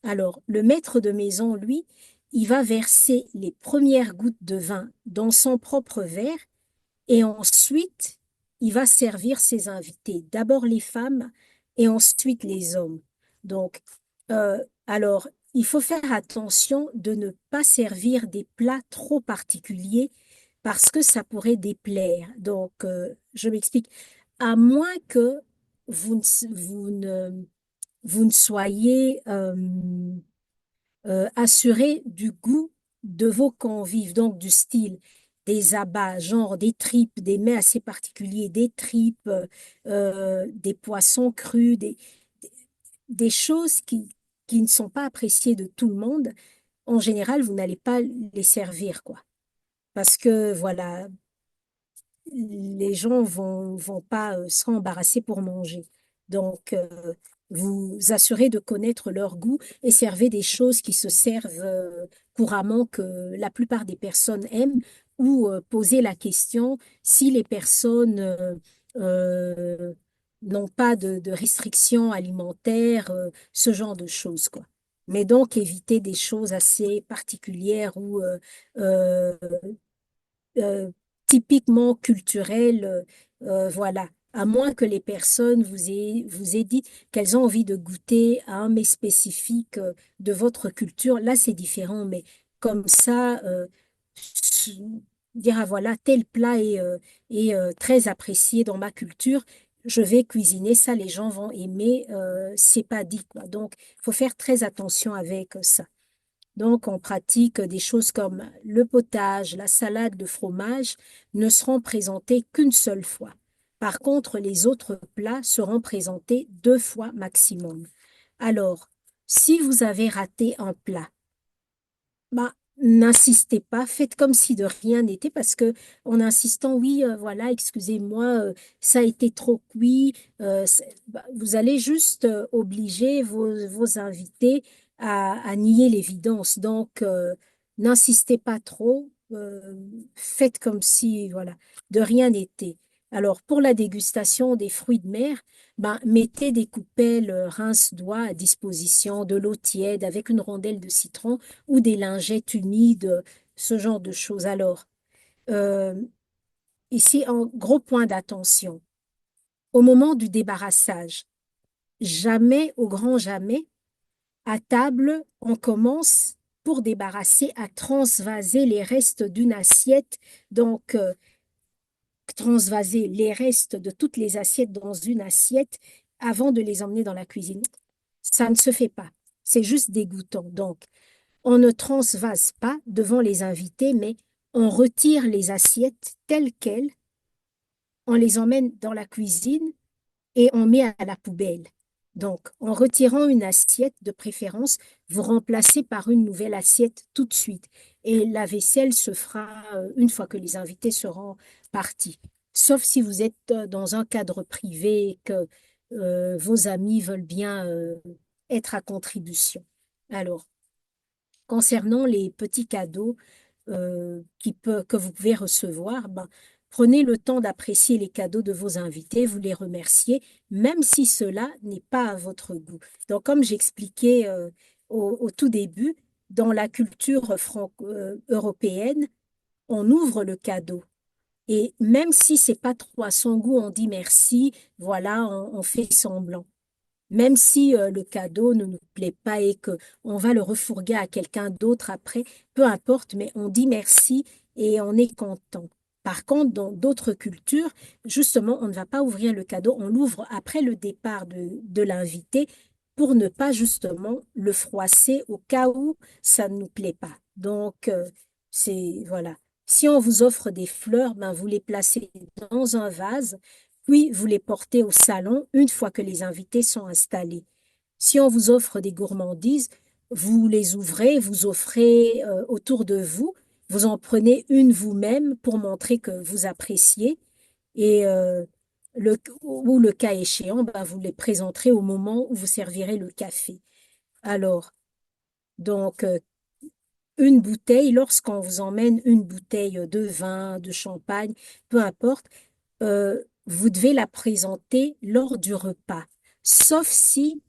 Alors, le maître de maison, lui, il va verser les premières gouttes de vin dans son propre verre et ensuite, il va servir ses invités. D'abord les femmes et ensuite les hommes. Donc, alors, il faut faire attention de ne pas servir des plats trop particuliers parce que ça pourrait déplaire. Donc, je m'explique. À moins que vous ne, vous ne, vous ne soyez assuré du goût de vos convives, donc du style des abats, genre des tripes, des mets assez particuliers, des tripes, des poissons crus, des choses qui ne sont pas appréciées de tout le monde. en général, vous n'allez pas les servir, quoi. Parce que, voilà, les gens vont pas se embarrasser pour manger. Donc, vous assurez de connaître leur goût et servez des choses qui se servent couramment que la plupart des personnes aiment ou posez la question si les personnes euh, n'ont pas de restrictions alimentaires, ce genre de choses, quoi. Mais donc, évitez des choses assez particulières ou euh, euh, typiquement culturel, voilà. À moins que les personnes vous aient dit qu'elles ont envie de goûter à un mets spécifique de votre culture, là c'est différent, mais comme ça, s- dire ah, voilà, tel plat est très apprécié dans ma culture, je vais cuisiner ça, les gens vont aimer, c'est pas dit, quoi. Donc, il faut faire très attention avec ça. Donc, on pratique des choses comme le potage, la salade, le fromage ne seront présentés qu'une seule fois. Par contre, les autres plats seront présentés 2 fois maximum. Alors, si vous avez raté un plat, bah, n'insistez pas, faites comme si de rien n'était, parce que en insistant, oui, voilà, excusez-moi, ça a été trop cuit, bah, vous allez juste obliger vos invités à nier l'évidence. Donc, n'insistez pas trop, faites comme si, voilà, de rien n'était. Alors, pour la dégustation des fruits de mer, ben, mettez des coupelles rince-doigts à disposition, de l'eau tiède avec une rondelle de citron ou des lingettes humides, ce genre de choses. Alors, euh, ici, un gros point d'attention. Au moment du débarrassage, jamais, au grand jamais, à table, on commence pour débarrasser à transvaser les restes d'une assiette. Donc, transvaser les restes de toutes les assiettes dans une assiette avant de les emmener dans la cuisine. Ça ne se fait pas. C'est juste dégoûtant. Donc, on ne transvase pas devant les invités, mais on retire les assiettes telles quelles, on les emmène dans la cuisine et on met à la poubelle. Donc, en retirant une assiette de préférence, vous remplacez par une nouvelle assiette tout de suite. Et la vaisselle se fera une fois que les invités seront partis. Sauf si vous êtes dans un cadre privé et que vos amis veulent bien être à contribution. Alors, concernant les petits cadeaux que vous pouvez recevoir, ben, prenez le temps d'apprécier les cadeaux de vos invités, vous les remerciez, même si cela n'est pas à votre goût. Donc, comme j'expliquais au tout début, dans la culture européenne, on ouvre le cadeau. Et même si c'est pas trop à son goût, on dit merci, voilà, on fait semblant. Même si le cadeau ne nous plaît pas et que on va le refourguer à quelqu'un d'autre après, peu importe, mais on dit merci et on est content. Par contre, dans d'autres cultures, justement, on ne va pas ouvrir le cadeau, on l'ouvre après le départ de l'invité pour ne pas justement le froisser au cas où ça ne nous plaît pas. Donc, voilà. Si on vous offre des fleurs, ben, vous les placez dans un vase puis vous les portez au salon une fois que les invités sont installés. Si on vous offre des gourmandises, vous les ouvrez, vous offrez autour de vous, vous en prenez une vous-même pour montrer que vous appréciez et ou le cas échéant, ben, vous les présenterez au moment où vous servirez le café. Alors, donc, une bouteille, lorsqu'on vous emmène une bouteille de vin, de champagne, peu importe, vous devez la présenter lors du repas, sauf si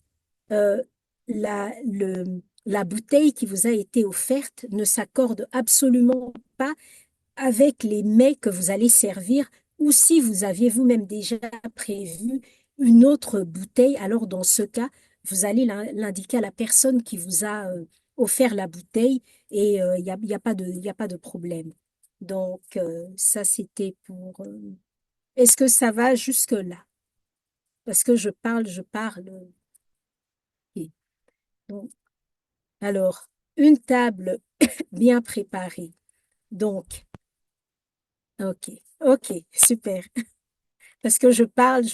euh, la bouteille qui vous a été offerte ne s'accorde absolument pas avec les mets que vous allez servir, ou si vous aviez vous-même déjà prévu une autre bouteille, alors dans ce cas, vous allez l'indiquer à la personne qui vous a offert la bouteille et il y a pas y a pas de problème. Donc, ça, c'était pour... est-ce que ça va jusque-là? Parce que je parle. Ok. Donc, alors, une table bien préparée. Donc, ok, ok, super. Parce que je parle,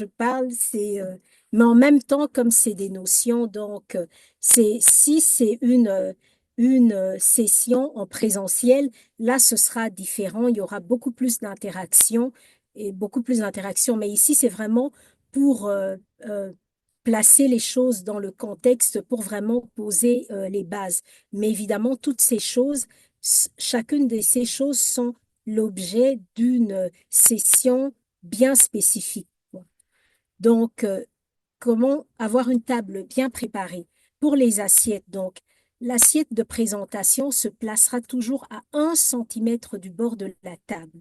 mais en même temps, comme c'est des notions, donc, si c'est une session en présentiel, là, ce sera différent. Il y aura beaucoup plus d'interactions et beaucoup plus d'interactions. Mais ici, c'est vraiment pour euh, placer les choses dans le contexte, pour vraiment poser les bases. Mais évidemment, toutes ces choses, chacune de ces choses sont l'objet d'une session bien spécifique, quoi. Donc, comment avoir une table bien préparée pour les assiettes. Donc, l'assiette de présentation se placera toujours à 1 centimètre du bord de la table.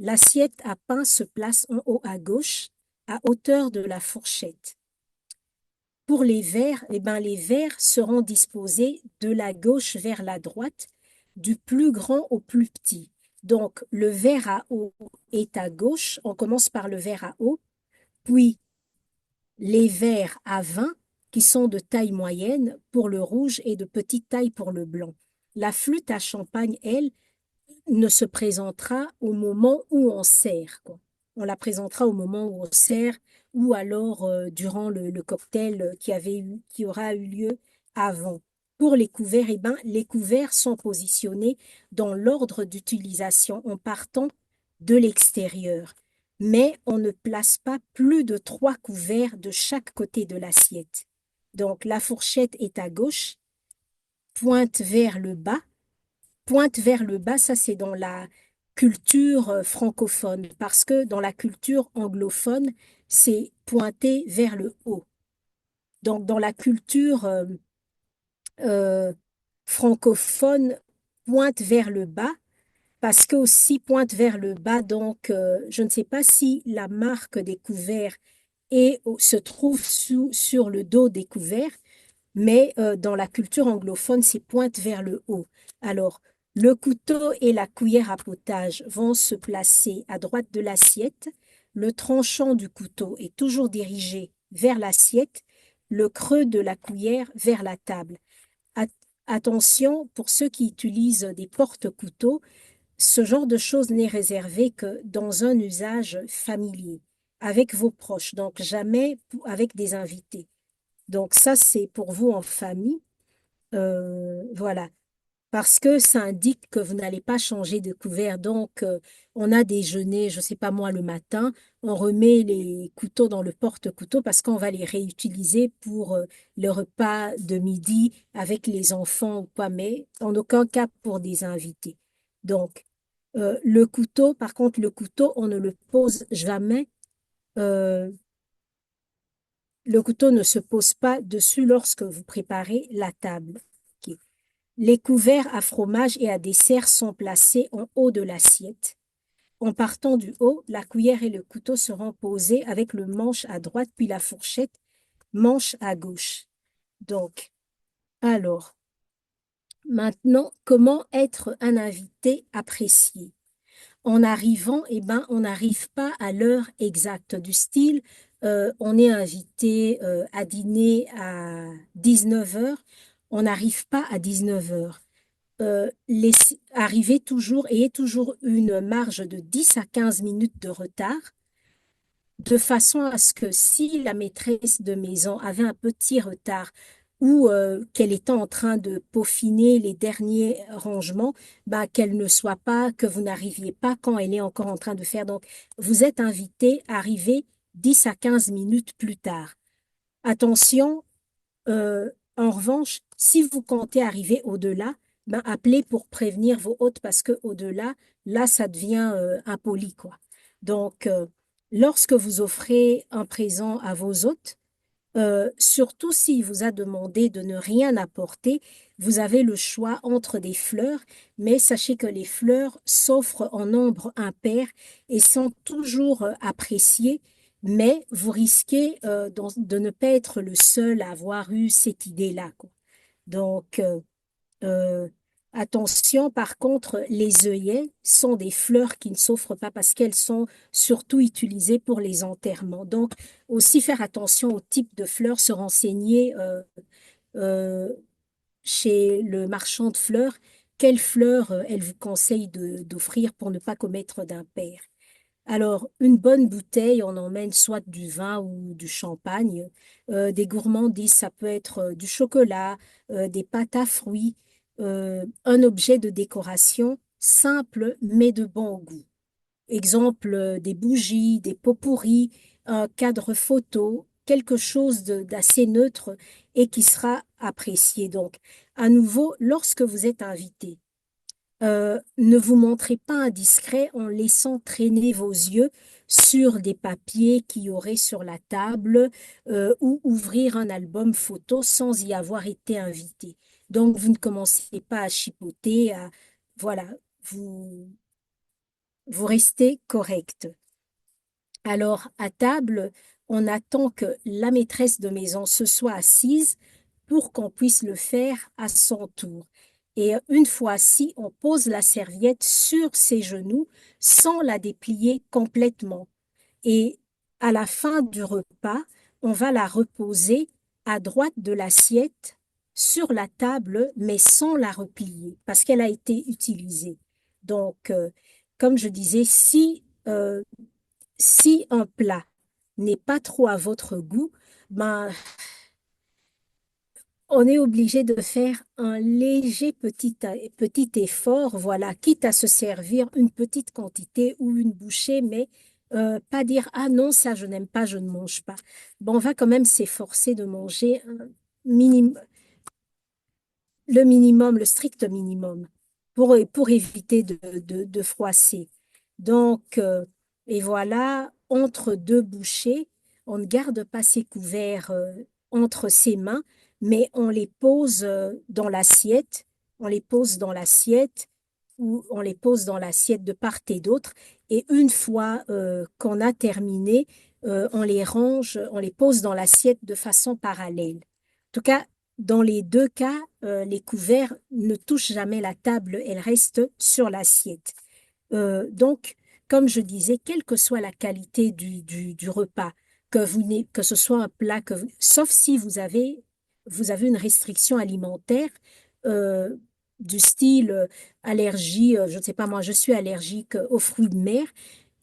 L'assiette à pain se place en haut à gauche, à hauteur de la fourchette. Pour les verres, eh ben, les verres seront disposés de la gauche vers la droite, du plus grand au plus petit. Donc, le verre à eau est à gauche. On commence par le verre à eau, puis les verres à vin qui sont de taille moyenne pour le rouge et de petite taille pour le blanc. La flûte à champagne, elle, ne se présentera au moment où on sert, quoi. On la présentera au moment où on sert ou alors durant le cocktail qui aura eu lieu avant. Pour les couverts, eh ben, les couverts sont positionnés dans l'ordre d'utilisation en partant de l'extérieur. Mais on ne place pas plus de 3 couverts de chaque côté de l'assiette. Donc la fourchette est à gauche, pointe vers le bas. Pointe vers le bas, ça c'est dans la culture francophone, parce que dans la culture anglophone, c'est pointé vers le haut. Donc dans la culture euh, francophone, pointe vers le bas, parce que aussi pointe vers le bas, donc je ne sais pas si la marque des couverts se trouve sur le dos des couverts, mais dans la culture anglophone, c'est pointe vers le haut. Alors, le couteau et la cuillère à potage vont se placer à droite de l'assiette. Le tranchant du couteau est toujours dirigé vers l'assiette, le creux de la cuillère vers la table. At- Attention, pour ceux qui utilisent des porte-couteaux, ce genre de choses n'est réservé que dans un usage familier, avec vos proches, donc jamais avec des invités. Donc ça, c'est pour vous en famille. Voilà, parce que ça indique que vous n'allez pas changer de couvert. Donc, on a déjeuné, je ne sais pas moi, le matin, on remet les couteaux dans le porte-couteau parce qu'on va les réutiliser pour le repas de midi avec les enfants ou pas, mais en aucun cas pour des invités. Donc, le couteau, par contre, le couteau, on ne le pose jamais. euh, le couteau ne se pose pas dessus lorsque vous préparez la table. Ok. Les couverts à fromage et à dessert sont placés en haut de l'assiette. En partant du haut, la cuillère et le couteau seront posés avec le manche à droite puis la fourchette, manche à gauche. Donc, alors, maintenant, comment être un invité apprécié? En arrivant, eh ben, on n'arrive pas à l'heure exacte du style. On est invité à dîner à 19 heures. On n'arrive pas à 19 heures. Arriver toujours et toujours une marge de 10 à 15 minutes de retard, de façon à ce que si la maîtresse de maison avait un petit retard ou qu'elle était en train de peaufiner les derniers rangements, bah, qu'elle ne soit pas, que vous n'arriviez pas quand elle est encore en train de faire. Donc, vous êtes invité à arriver 10 à 15 minutes plus tard. Attention, euh, en revanche, si vous comptez arriver au-delà, ben appelez pour prévenir vos hôtes parce que au-delà, là, ça devient impoli, quoi. Donc, lorsque vous offrez un présent à vos hôtes, surtout s'il vous a demandé de ne rien apporter, vous avez le choix entre des fleurs, mais sachez que les fleurs s'offrent en nombre impair et sont toujours appréciées, mais vous risquez de ne pas être le seul à avoir eu cette idée-là, quoi. Donc, euh, attention, par contre, les œillets sont des fleurs qui ne s'offrent pas parce qu'elles sont surtout utilisées pour les enterrements. Donc, aussi faire attention au type de fleurs, se renseigner euh, chez le marchand de fleurs, quelles fleurs elle vous conseille d'offrir pour ne pas commettre d'impair. Alors, une bonne bouteille, on emmène soit du vin ou du champagne. Des gourmandises, ça peut être du chocolat, des pâtes à fruits. un objet de décoration simple mais de bon goût. Exemple, des bougies, des pots pourris, un cadre photo, quelque chose d'assez neutre et qui sera apprécié. Donc, à nouveau, lorsque vous êtes invité, ne vous montrez pas indiscret en laissant traîner vos yeux sur des papiers qu'il y aurait sur la table ou ouvrir un album photo sans y avoir été invité. Donc, vous ne commencez pas à chipoter, voilà, vous, vous restez correct. Alors, à table, on attend que la maîtresse de maison se soit assise pour qu'on puisse le faire à son tour. Et une fois assis, on pose la serviette sur ses genoux sans la déplier complètement. Et à la fin du repas, on va la reposer à droite de l'assiette sur la table, mais sans la replier, parce qu'elle a été utilisée. Donc, comme je disais, si un plat n'est pas trop à votre goût, ben, on est obligé de faire un léger petit effort, voilà, quitte à se servir une petite quantité ou une bouchée, mais pas dire, ah non, ça je n'aime pas, je ne mange pas. Bon, on va quand même s'efforcer de manger un minimum, le minimum, le strict minimum, pour éviter de froisser. Donc, et voilà, entre deux bouchées, on ne garde pas ses couverts entre ses mains, mais on les pose dans l'assiette, on les pose dans l'assiette ou on les pose dans l'assiette de part et d'autre. Et une fois qu'on a terminé, on les range, on les pose dans l'assiette de façon parallèle. En tout cas, dans les deux cas, les couverts ne touchent jamais la table, elles restent sur l'assiette. Donc, comme je disais, quelle que soit la qualité du repas, que ce soit un plat, sauf si vous avez une restriction alimentaire euh, du style allergie, je ne sais pas moi, je suis allergique aux fruits de mer,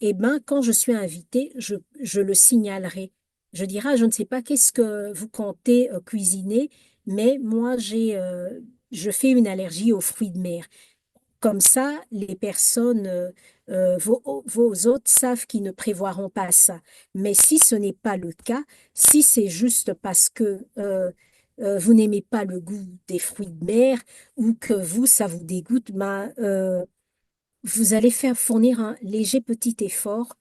eh ben, quand je suis invitée, je le signalerai. Je dirai, ah, je ne sais pas qu'est-ce que vous comptez cuisiner, mais moi, je fais une allergie aux fruits de mer. Comme ça, les personnes, vos hôtes savent qu'ils ne prévoiront pas ça. Mais si ce n'est pas le cas, si c'est juste parce que vous n'aimez pas le goût des fruits de mer ou que vous, ça vous dégoûte, ben, vous allez faire fournir un léger petit effort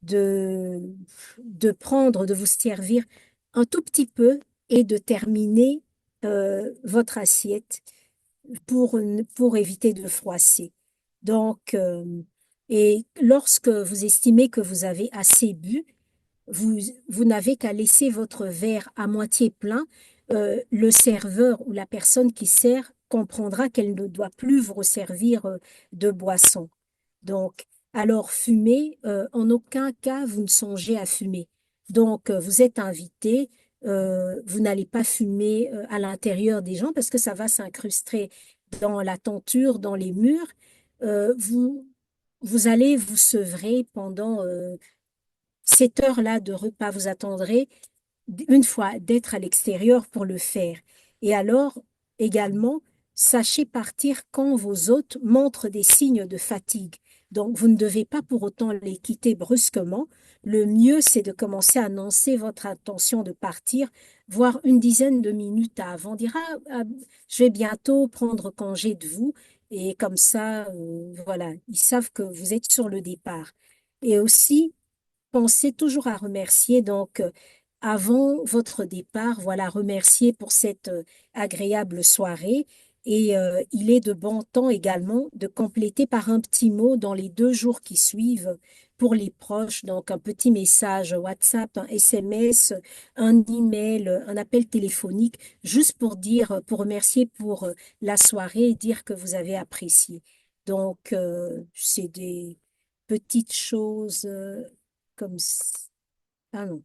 de, de prendre, de vous servir un tout petit peu et de terminer votre assiette pour éviter de froisser. Donc, et lorsque vous estimez que vous avez assez bu, vous, vous n'avez qu'à laisser votre verre à moitié plein. Le serveur ou la personne qui sert comprendra qu'elle ne doit plus vous resservir de boisson. Donc, alors fumer, en aucun cas vous ne songez à fumer. Donc, vous êtes invité, vous n'allez pas fumer à l'intérieur des gens parce que ça va s'incruster dans la tenture, dans les murs. Vous, vous allez vous sevrer pendant cette heure-là de repas. Vous attendrez une fois d'être à l'extérieur pour le faire. Et alors, également, sachez partir quand vos hôtes montrent des signes de fatigue. Donc, vous ne devez pas pour autant les quitter brusquement. Le mieux, c'est de commencer à annoncer votre intention de partir, voire une dizaine de minutes avant. Dire, ah, ah, je vais bientôt prendre congé de vous. Et comme ça, voilà, ils savent que vous êtes sur le départ. Et aussi, pensez toujours à remercier. Donc, avant votre départ, voilà, remercier pour cette agréable soirée. Et il est de bon temps également de compléter par un petit mot dans les 2 jours qui suivent pour les proches. Donc, un petit message WhatsApp, un SMS, un email, un appel téléphonique, juste pour dire, pour remercier pour la soirée et dire que vous avez apprécié. Donc, c'est des petites choses comme... Ah non.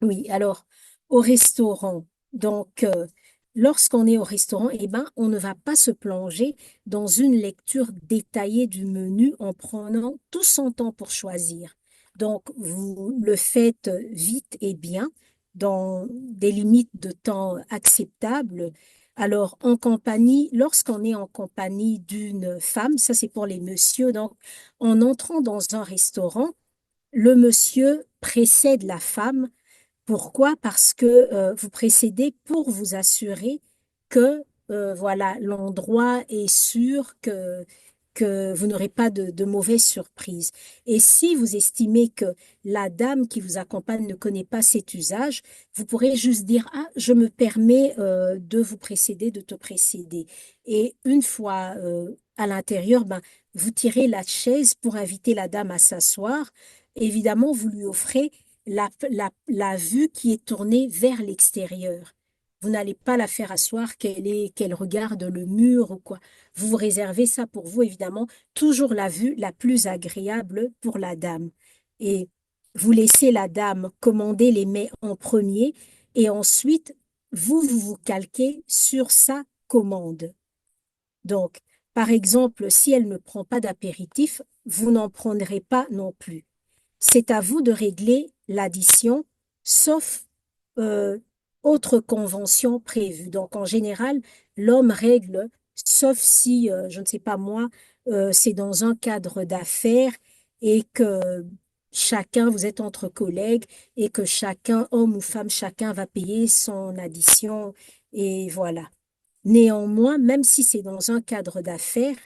Oui, alors au restaurant, donc lorsqu'on est au restaurant, eh ben, on ne va pas se plonger dans une lecture détaillée du menu en prenant tout son temps pour choisir. Donc vous le faites vite et bien dans des limites de temps acceptables. Alors, en compagnie, lorsqu'on est en compagnie d'une femme, ça c'est pour les messieurs, donc en entrant dans un restaurant, le monsieur précède la femme. Pourquoi? Parce que vous précédez pour vous assurer que voilà, l'endroit est sûr, que vous n'aurez pas de mauvaises surprises. Et si vous estimez que la dame qui vous accompagne ne connaît pas cet usage, vous pourrez juste dire, ah, je me permets de vous précéder, de te précéder. Et une fois à l'intérieur, ben, vous tirez la chaise pour inviter la dame à s'asseoir. Évidemment, vous lui offrez la vue qui est tournée vers l'extérieur. Vous n'allez pas la faire asseoir qu'elle regarde le mur ou quoi. Vous vous réservez ça pour vous, évidemment, toujours la vue la plus agréable pour la dame. Et vous laissez la dame commander les mets en premier et ensuite, vous calquez sur sa commande. Donc, par exemple, si elle ne prend pas d'apéritif, vous n'en prendrez pas non plus. C'est à vous de régler l'addition, sauf euh, autre convention prévue. Donc, en général, l'homme règle, sauf si, je ne sais pas moi, c'est dans un cadre d'affaires et que chacun, vous êtes entre collègues et que chacun, homme ou femme, chacun va payer son addition et voilà. Néanmoins, même si c'est dans un cadre d'affaires,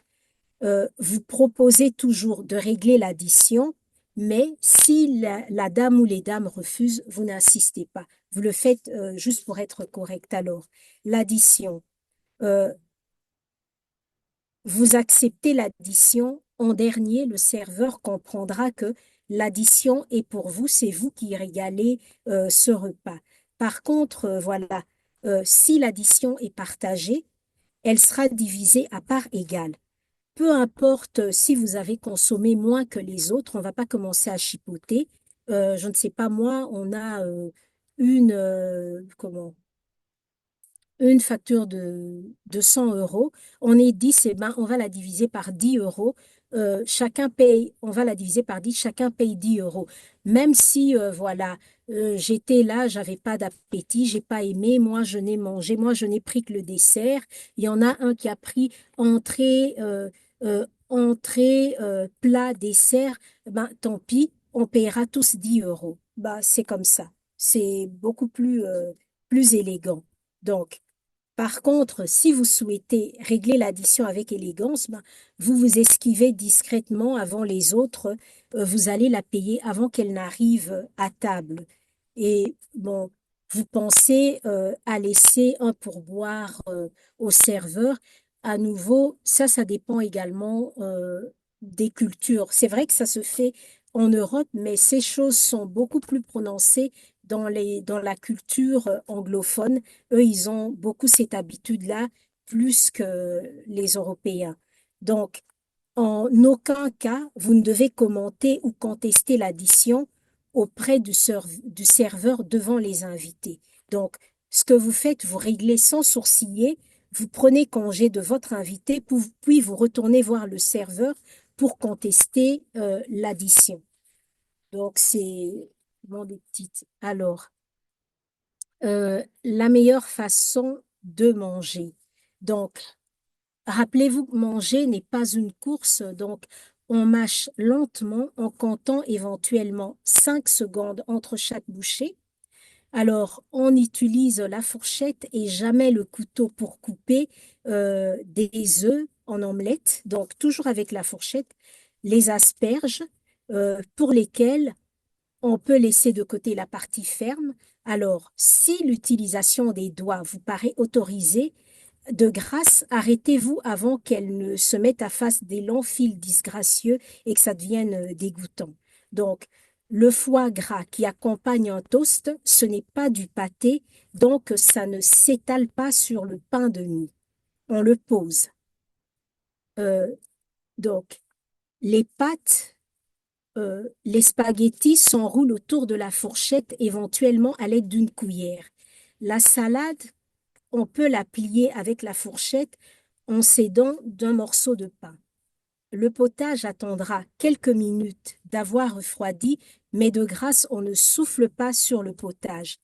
vous proposez toujours de régler l'addition, mais si la dame ou les dames refusent, vous n'insistez pas. Vous le faites juste pour être correct. Alors, l'addition, euh, vous acceptez l'addition. En dernier, le serveur comprendra que l'addition est pour vous, c'est vous qui régalez ce repas. Par contre, voilà, si l'addition est partagée, elle sera divisée à part égale. Peu importe si vous avez consommé moins que les autres, on ne va pas commencer à chipoter. Je ne sais pas, moi, on a comment, une facture de 100 euros. On est 10, eh ben, on va la diviser par 10 euros. Chacun paye, on va la diviser par 10, chacun paye 10 euros. Même si, voilà, j'étais là, j'avais pas d'appétit, j'ai pas aimé, moi je n'ai mangé, moi je n'ai pris que le dessert. Il y en a un qui a pris entrée, plat, dessert. Ben, tant pis, on paiera tous 10 euros. Bah, c'est comme ça. C'est beaucoup plus élégant. Donc, par contre, si vous souhaitez régler l'addition avec élégance, ben, vous vous esquivez discrètement avant les autres. Vous allez la payer avant qu'elle n'arrive à table. Et bon, vous pensez à laisser un pourboire au serveur. À nouveau, ça dépend également des cultures. C'est vrai que ça se fait en Europe, mais ces choses sont beaucoup plus prononcées dans la culture anglophone. Eux, ils ont beaucoup cette habitude-là, plus que les Européens. Donc, en aucun cas, vous ne devez commenter ou contester l'addition auprès du serveur devant les invités. Donc, ce que vous faites, vous réglez sans sourciller, vous prenez congé de votre invité, puis vous retournez voir le serveur pour contester l'addition. Donc, c'est bon, des petites. Alors, la meilleure façon de manger. Donc, rappelez-vous que manger n'est pas une course, donc on mâche lentement en comptant éventuellement 5 secondes entre chaque bouchée. Alors, on utilise la fourchette et jamais le couteau pour couper des œufs en omelette, donc toujours avec la fourchette, les asperges pour lesquelles on peut laisser de côté la partie ferme. Alors, si l'utilisation des doigts vous paraît autorisée, de grâce, arrêtez-vous avant qu'elle ne se mette à face des longs fils disgracieux et que ça devienne dégoûtant. Donc, le foie gras qui accompagne un toast, ce n'est pas du pâté, donc ça ne s'étale pas sur le pain de mie. On le pose. Euh, donc, les pâtes les spaghettis s'enroulent autour de la fourchette, éventuellement à l'aide d'une cuillère. La salade, on peut la plier avec la fourchette en s'aidant d'un morceau de pain. Le potage attendra quelques minutes d'avoir refroidi, mais de grâce, on ne souffle pas sur le potage.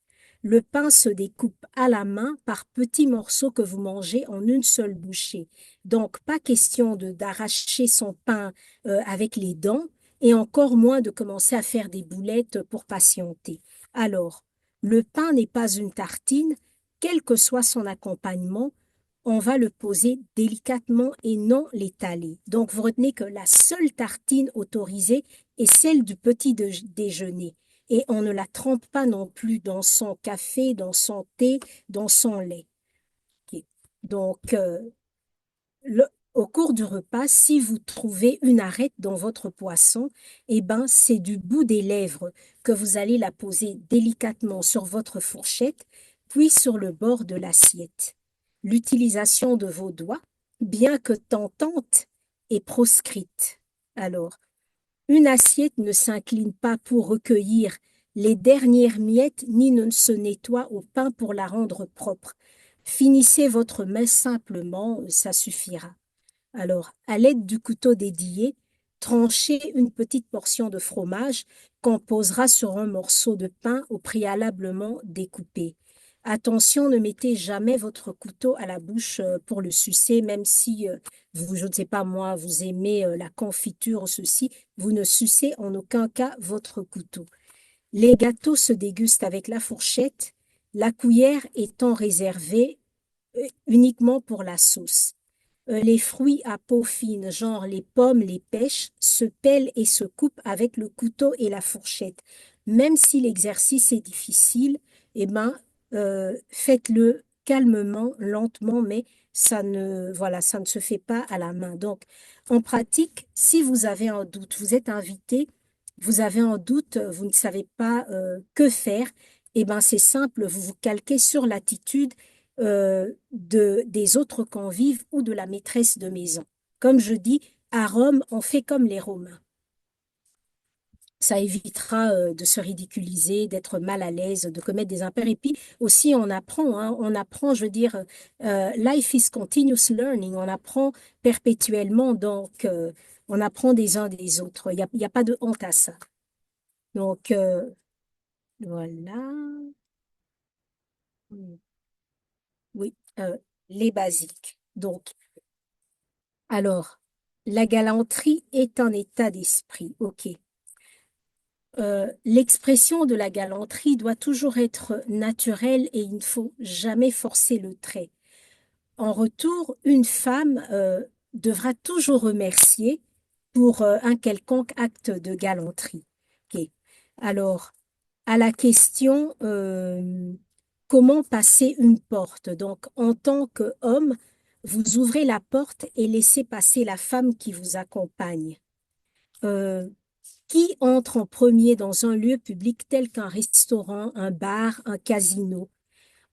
Le pain se découpe à la main par petits morceaux que vous mangez en une seule bouchée. Donc, pas question de d'arracher son pain avec les dents et encore moins de commencer à faire des boulettes pour patienter. Alors, le pain n'est pas une tartine, quel que soit son accompagnement, on va le poser délicatement et non l'étaler. Donc, vous retenez que la seule tartine autorisée est celle du petit déjeuner. Et on ne la trempe pas non plus dans son café, dans son thé, dans son lait. Ok. Donc, au cours du repas, si vous trouvez une arête dans votre poisson, eh ben, c'est du bout des lèvres que vous allez la poser délicatement sur votre fourchette, puis sur le bord de l'assiette. L'utilisation de vos doigts, bien que tentante, est proscrite. Alors, une assiette ne s'incline pas pour recueillir les dernières miettes, ni ne se nettoie au pain pour la rendre propre. Finissez votre mets simplement, ça suffira. Alors, à l'aide du couteau dédié, tranchez une petite portion de fromage qu'on posera sur un morceau de pain au préalablement découpé. Attention, ne mettez jamais votre couteau à la bouche pour le sucer, même si vous, je ne sais pas moi, vous aimez la confiture ou ceci, vous ne sucez en aucun cas votre couteau. Les gâteaux se dégustent avec la fourchette, la cuillère étant réservée uniquement pour la sauce. Les fruits à peau fine, genre les pommes, les pêches, se pèlent et se coupent avec le couteau et la fourchette. Même si l'exercice est difficile, eh ben, faites-le calmement, lentement, mais voilà, ça ne se fait pas à la main. Donc, en pratique, si vous avez un doute, vous êtes invité, vous avez un doute, vous ne savez pas que faire, eh ben, c'est simple, vous vous calquez sur l'attitude des autres convives ou de la maîtresse de maison. Comme je dis, à Rome, on fait comme les Romains. Ça évitera de se ridiculiser, d'être mal à l'aise, de commettre des impairs. Et puis aussi, on apprend, hein, on apprend, je veux dire, life is continuous learning, on apprend perpétuellement, donc on apprend des uns des autres. Il y a pas de honte à ça. Donc, voilà. Oui, les basiques. Donc, alors, la galanterie est un état d'esprit. OK. L'expression de la galanterie doit toujours être naturelle et il ne faut jamais forcer le trait. En retour, une femme devra toujours remercier pour un quelconque acte de galanterie. OK. Alors, à la question comment passer une porte. Donc, en tant qu'homme, vous ouvrez la porte et laissez passer la femme qui vous accompagne. Euh, qui entre en premier dans un lieu public tel qu'un restaurant, un bar, un casino?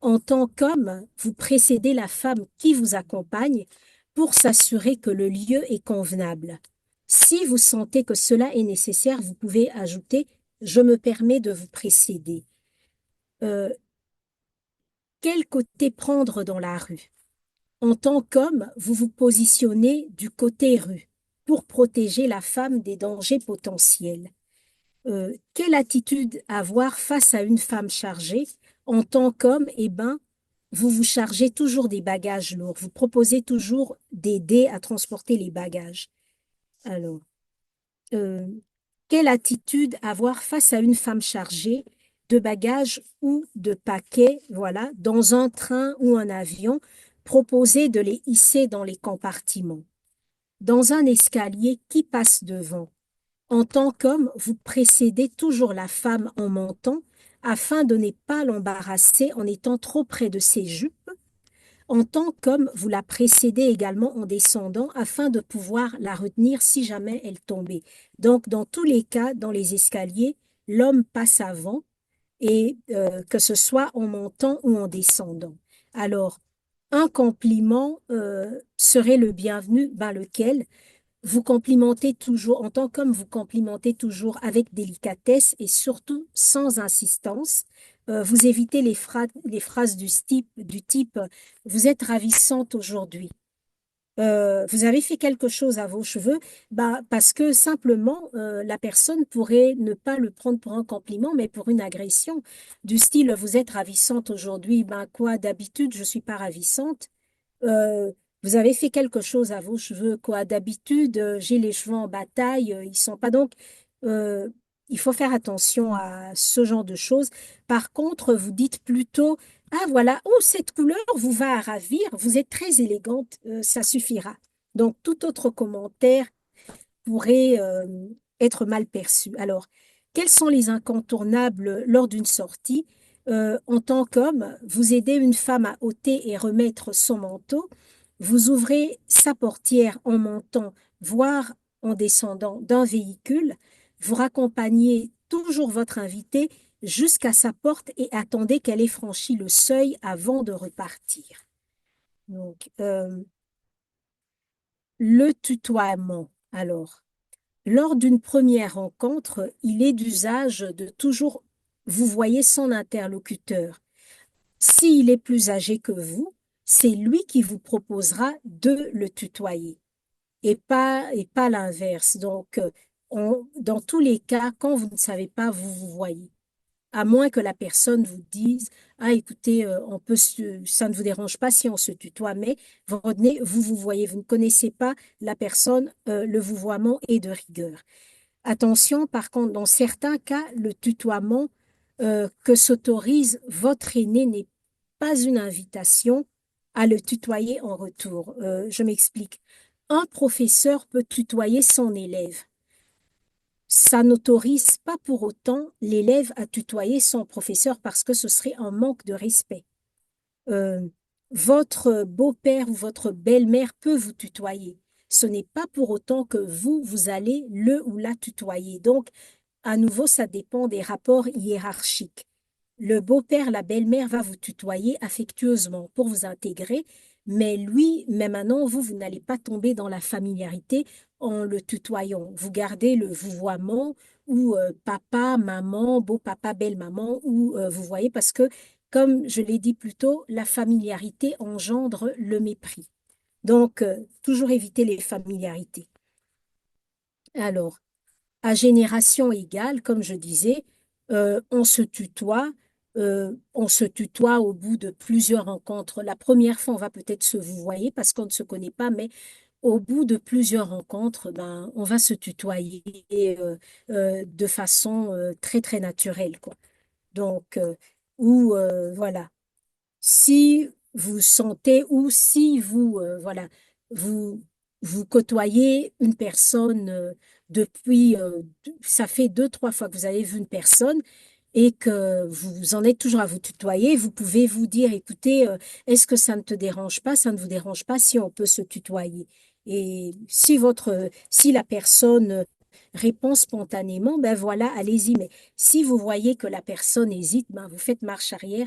En tant qu'homme, vous précédez la femme qui vous accompagne pour s'assurer que le lieu est convenable. Si vous sentez que cela est nécessaire, vous pouvez ajouter je me permets de vous précéder. Euh, quel côté prendre dans la rue? En tant qu'homme, vous vous positionnez du côté rue pour protéger la femme des dangers potentiels. Quelle attitude avoir face à une femme chargée? En tant qu'homme, eh ben, vous vous chargez toujours des bagages lourds. Vous proposez toujours d'aider à transporter les bagages. Alors, euh, quelle attitude avoir face à une femme chargée de bagages ou de paquets, voilà, dans un train ou un avion, proposer de les hisser dans les compartiments. Dans un escalier, qui passe devant? En tant qu'homme, vous précédez toujours la femme en montant afin de ne pas l'embarrasser en étant trop près de ses jupes. En tant qu'homme, vous la précédez également en descendant afin de pouvoir la retenir si jamais elle tombait. Donc, dans tous les cas, dans les escaliers, l'homme passe avant et que ce soit en montant ou en descendant. Alors, un compliment serait le bienvenu, ben lequel? Vous complimentez toujours, en tant qu'homme, vous complimentez toujours avec délicatesse et surtout sans insistance. Vous évitez les phrases du type, vous êtes ravissante aujourd'hui. vous avez fait quelque chose à vos cheveux, bah, parce que simplement, la personne pourrait ne pas le prendre pour un compliment, mais pour une agression. Du style, vous êtes ravissante aujourd'hui, ben quoi, d'habitude, je suis pas ravissante. Euh, Vous avez fait quelque chose à vos cheveux, quoi. D'habitude, j'ai les cheveux en bataille, ils sont pas donc. euh, il faut faire attention à ce genre de choses. Par contre, vous dites plutôt, ah voilà, oh, cette couleur vous va ravir, vous êtes très élégante, ça suffira. Donc, tout autre commentaire pourrait être mal perçu. Alors, quels sont les incontournables lors d'une sortie? En tant qu'homme, vous aidez une femme à ôter et remettre son manteau. Vous ouvrez sa portière en montant, voire en descendant d'un véhicule. Vous raccompagnez toujours votre invitée jusqu'à sa porte et attendez qu'elle ait franchi le seuil avant de repartir. Donc, le tutoiement. Alors, lors d'une première rencontre, il est d'usage de toujours vous voyez son interlocuteur. S'il est plus âgé que vous, c'est lui qui vous proposera de le tutoyer et pas l'inverse. Donc, dans tous les cas, quand vous ne savez pas, vous vous voyez. À moins que la personne vous dise, ah, écoutez, ça ne vous dérange pas si on se tutoie, mais vous retenez, vous vous voyez, vous ne connaissez pas la personne, le vouvoiement est de rigueur. Attention, par contre, dans certains cas, le tutoiement que s'autorise votre aîné n'est pas une invitation à le tutoyer en retour. Je m'explique. Un professeur peut tutoyer son élève. Ça n'autorise pas pour autant l'élève à tutoyer son professeur parce que ce serait un manque de respect. Euh, Votre beau-père ou votre belle-mère peut vous tutoyer. Ce n'est pas pour autant que vous allez le ou la tutoyer. Donc, à nouveau, ça dépend des rapports hiérarchiques. Le beau-père, la belle-mère va vous tutoyer affectueusement pour vous intégrer, mais lui, même maintenant, vous n'allez pas tomber dans la familiarité en le tutoyant. Vous gardez le vouvoiement ou papa, maman, beau-papa, belle-maman, ou vous voyez, parce que, comme je l'ai dit plus tôt, la familiarité engendre le mépris. Donc, toujours éviter les familiarités. Alors, à génération égale, comme je disais, on se tutoie au bout de plusieurs rencontres. La première fois, on va peut-être se vouvoyer parce qu'on ne se connaît pas, mais au bout de plusieurs rencontres, ben, on va se tutoyer de façon très, très naturelle, quoi. Donc, voilà. Si vous sentez ou si vous, voilà, vous, vous côtoyez une personne depuis, ça fait deux, trois fois que vous avez vu une personne et que vous en êtes toujours à vous tutoyer, vous pouvez vous dire, écoutez, est-ce que ça ne te dérange pas, ça ne vous dérange pas si on peut se tutoyer? Et si la personne répond spontanément, ben voilà, allez-y. Mais si vous voyez que la personne hésite, ben vous faites marche arrière,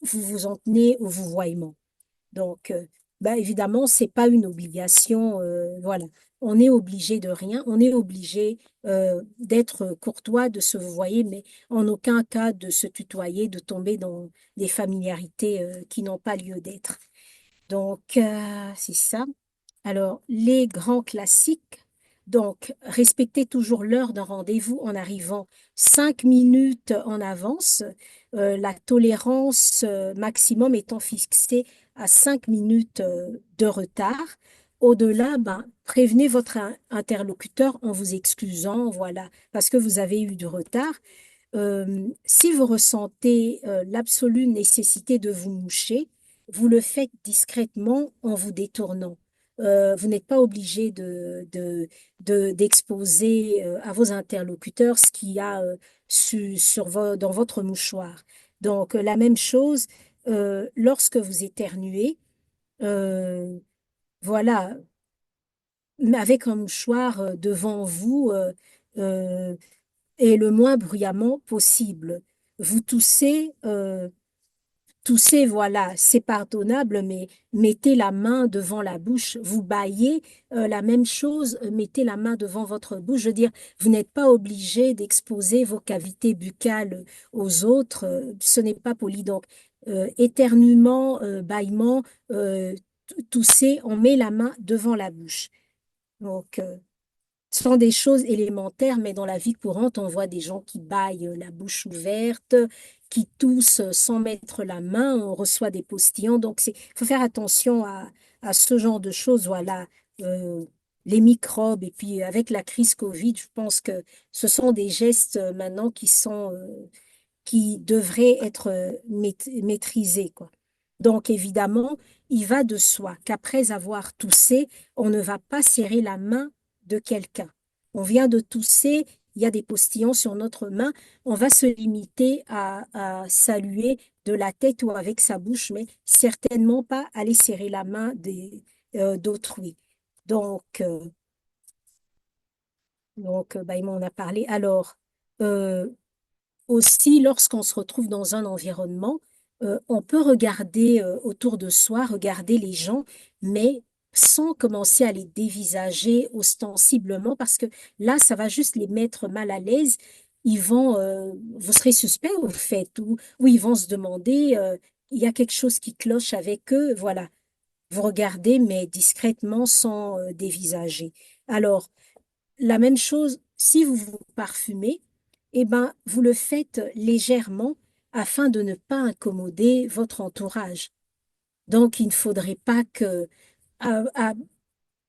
vous vous en tenez au vouvoiement. Donc, ben évidemment, c'est pas une obligation. Voilà, on est obligé de rien, on est obligé d'être courtois, de se vouvoyer, mais en aucun cas de se tutoyer, de tomber dans des familiarités qui n'ont pas lieu d'être. Donc, c'est ça. Alors, les grands classiques. Donc, respectez toujours l'heure d'un rendez-vous en arrivant 5 minutes en avance, la tolérance maximum étant fixée à 5 minutes de retard. Au-delà, ben, prévenez votre interlocuteur en vous excusant, voilà, parce que vous avez eu du retard. Si vous ressentez l'absolue nécessité de vous moucher, vous le faites discrètement en vous détournant. Vous n'êtes pas obligé d'exposer à vos interlocuteurs ce qu'il y a dans votre mouchoir. Donc, la même chose, lorsque vous éternuez, euh, voilà, mais avec un mouchoir devant vous, euh, et le moins bruyamment possible. Vous toussez, voilà, c'est pardonnable, mais mettez la main devant la bouche. Vous bâillez, la même chose, mettez la main devant votre bouche. Je veux dire, vous n'êtes pas obligé d'exposer vos cavités buccales aux autres. Ce n'est pas poli. Donc, éternuement, bâillement, tousser, on met la main devant la bouche. Donc, ce sont des choses élémentaires, mais dans la vie courante, on voit des gens qui bâillent la bouche ouverte, qui toussent sans mettre la main, on reçoit des postillons. Donc, il faut faire attention à ce genre de choses, voilà. Euh, les microbes, et puis avec la crise Covid, je pense que ce sont des gestes maintenant qui devrait être maîtrisé, quoi. Donc, évidemment, il va de soi qu'après avoir toussé, on ne va pas serrer la main de quelqu'un. On vient de tousser, il y a des postillons sur notre main, on va se limiter à saluer de la tête ou avec sa bouche, mais certainement pas aller serrer la main d'autrui. Donc, il m'en a parlé. Alors, euh, aussi, lorsqu'on se retrouve dans un environnement, on peut regarder autour de soi, regarder les gens, mais sans commencer à les dévisager ostensiblement, parce que là, ça va juste les mettre mal à l'aise. Vous serez suspect au fait, ou ils vont se demander, il y a quelque chose qui cloche avec eux, voilà. Vous regardez, mais discrètement, sans dévisager. Alors, la même chose, si vous vous parfumez, eh ben, vous le faites légèrement afin de ne pas incommoder votre entourage. Donc, il ne faudrait pas que, à- à-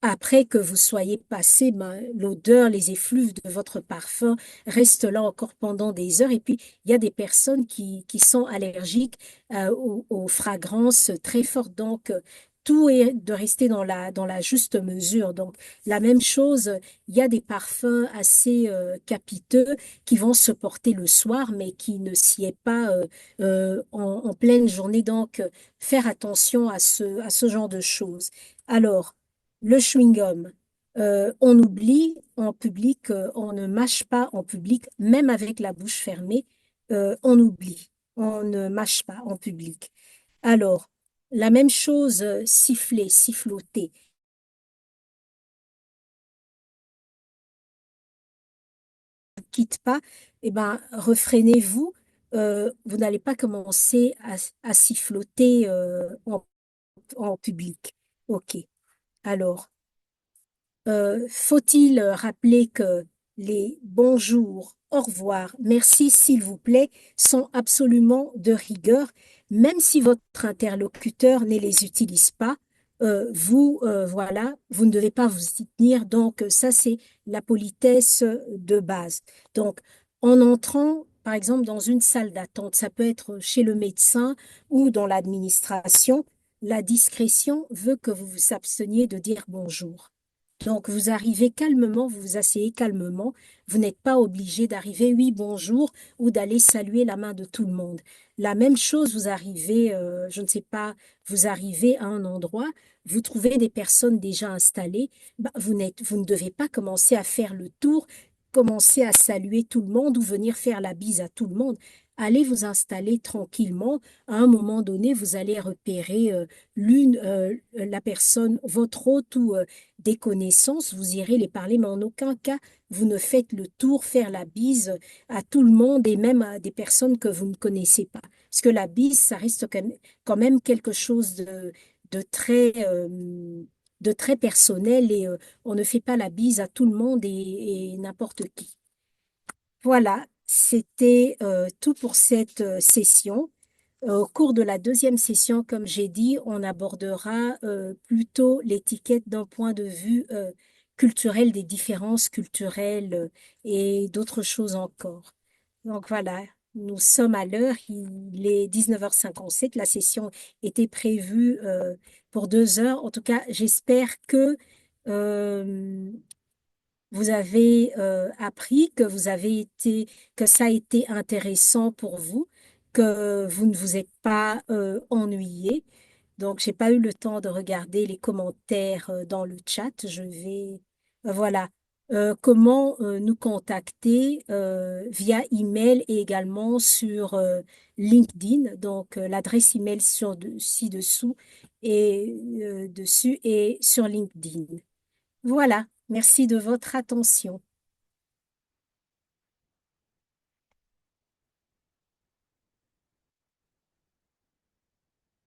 après que vous soyez passé, ben, l'odeur, les effluves de votre parfum restent là encore pendant des heures. Et puis, il y a des personnes qui sont allergiques aux fragrances très fortes. Donc, tout est de rester dans la juste mesure. Donc, la même chose, il y a des parfums assez capiteux qui vont se porter le soir, mais qui ne s'y est pas en pleine journée. Donc, faire attention à ce genre de choses. Alors, le chewing-gum, on oublie en public, on ne mâche pas en public, même avec la bouche fermée, on oublie, on ne mâche pas en public. Alors, la même chose, siffler, siffloter, quitte pas, eh ben, refrénez-vous, vous n'allez pas commencer à siffloter en public. OK. Alors, faut-il rappeler que les bonjours, au revoir, merci, s'il vous plaît, sont absolument de rigueur, même si votre interlocuteur ne les utilise pas, voilà, vous ne devez pas vous y tenir. Donc, ça, c'est la politesse de base. Donc, en entrant, par exemple, dans une salle d'attente, ça peut être chez le médecin ou dans l'administration, la discrétion veut que vous vous absteniez de dire bonjour. Donc, vous arrivez calmement, vous vous asseyez calmement. Vous n'êtes pas obligé d'arriver, oui, bonjour, ou d'aller saluer la main de tout le monde. La même chose, vous arrivez, je ne sais pas, vous arrivez à un endroit, vous trouvez des personnes déjà installées, bah, vous ne devez pas commencer à faire le tour, commencer à saluer tout le monde ou venir faire la bise à tout le monde. Allez vous installer tranquillement. À un moment donné, vous allez repérer la personne, votre hôte ou des connaissances, vous irez les parler, mais en aucun cas, vous ne faites le tour, faire la bise à tout le monde et même à des personnes que vous ne connaissez pas. Parce que la bise, ça reste quand même quelque chose de très, de très personnel et on ne fait pas la bise à tout le monde et n'importe qui. Voilà, c'était tout pour cette session. Au cours de la deuxième session, comme j'ai dit, on abordera plutôt l'étiquette d'un point de vue culturel, des différences culturelles et d'autres choses encore. Donc voilà, nous sommes à l'heure, il est 19h57, la session était prévue pour 2 heures. En tout cas, j'espère euh, vous avez appris, que ça a été intéressant pour vous, que vous ne vous êtes pas ennuyé. Donc, j'ai pas eu le temps de regarder les commentaires dans le chat. Voilà. Comment nous contacter via email et également sur LinkedIn. Donc, l'adresse email ci-dessous et dessus et sur LinkedIn. Voilà, merci de votre attention.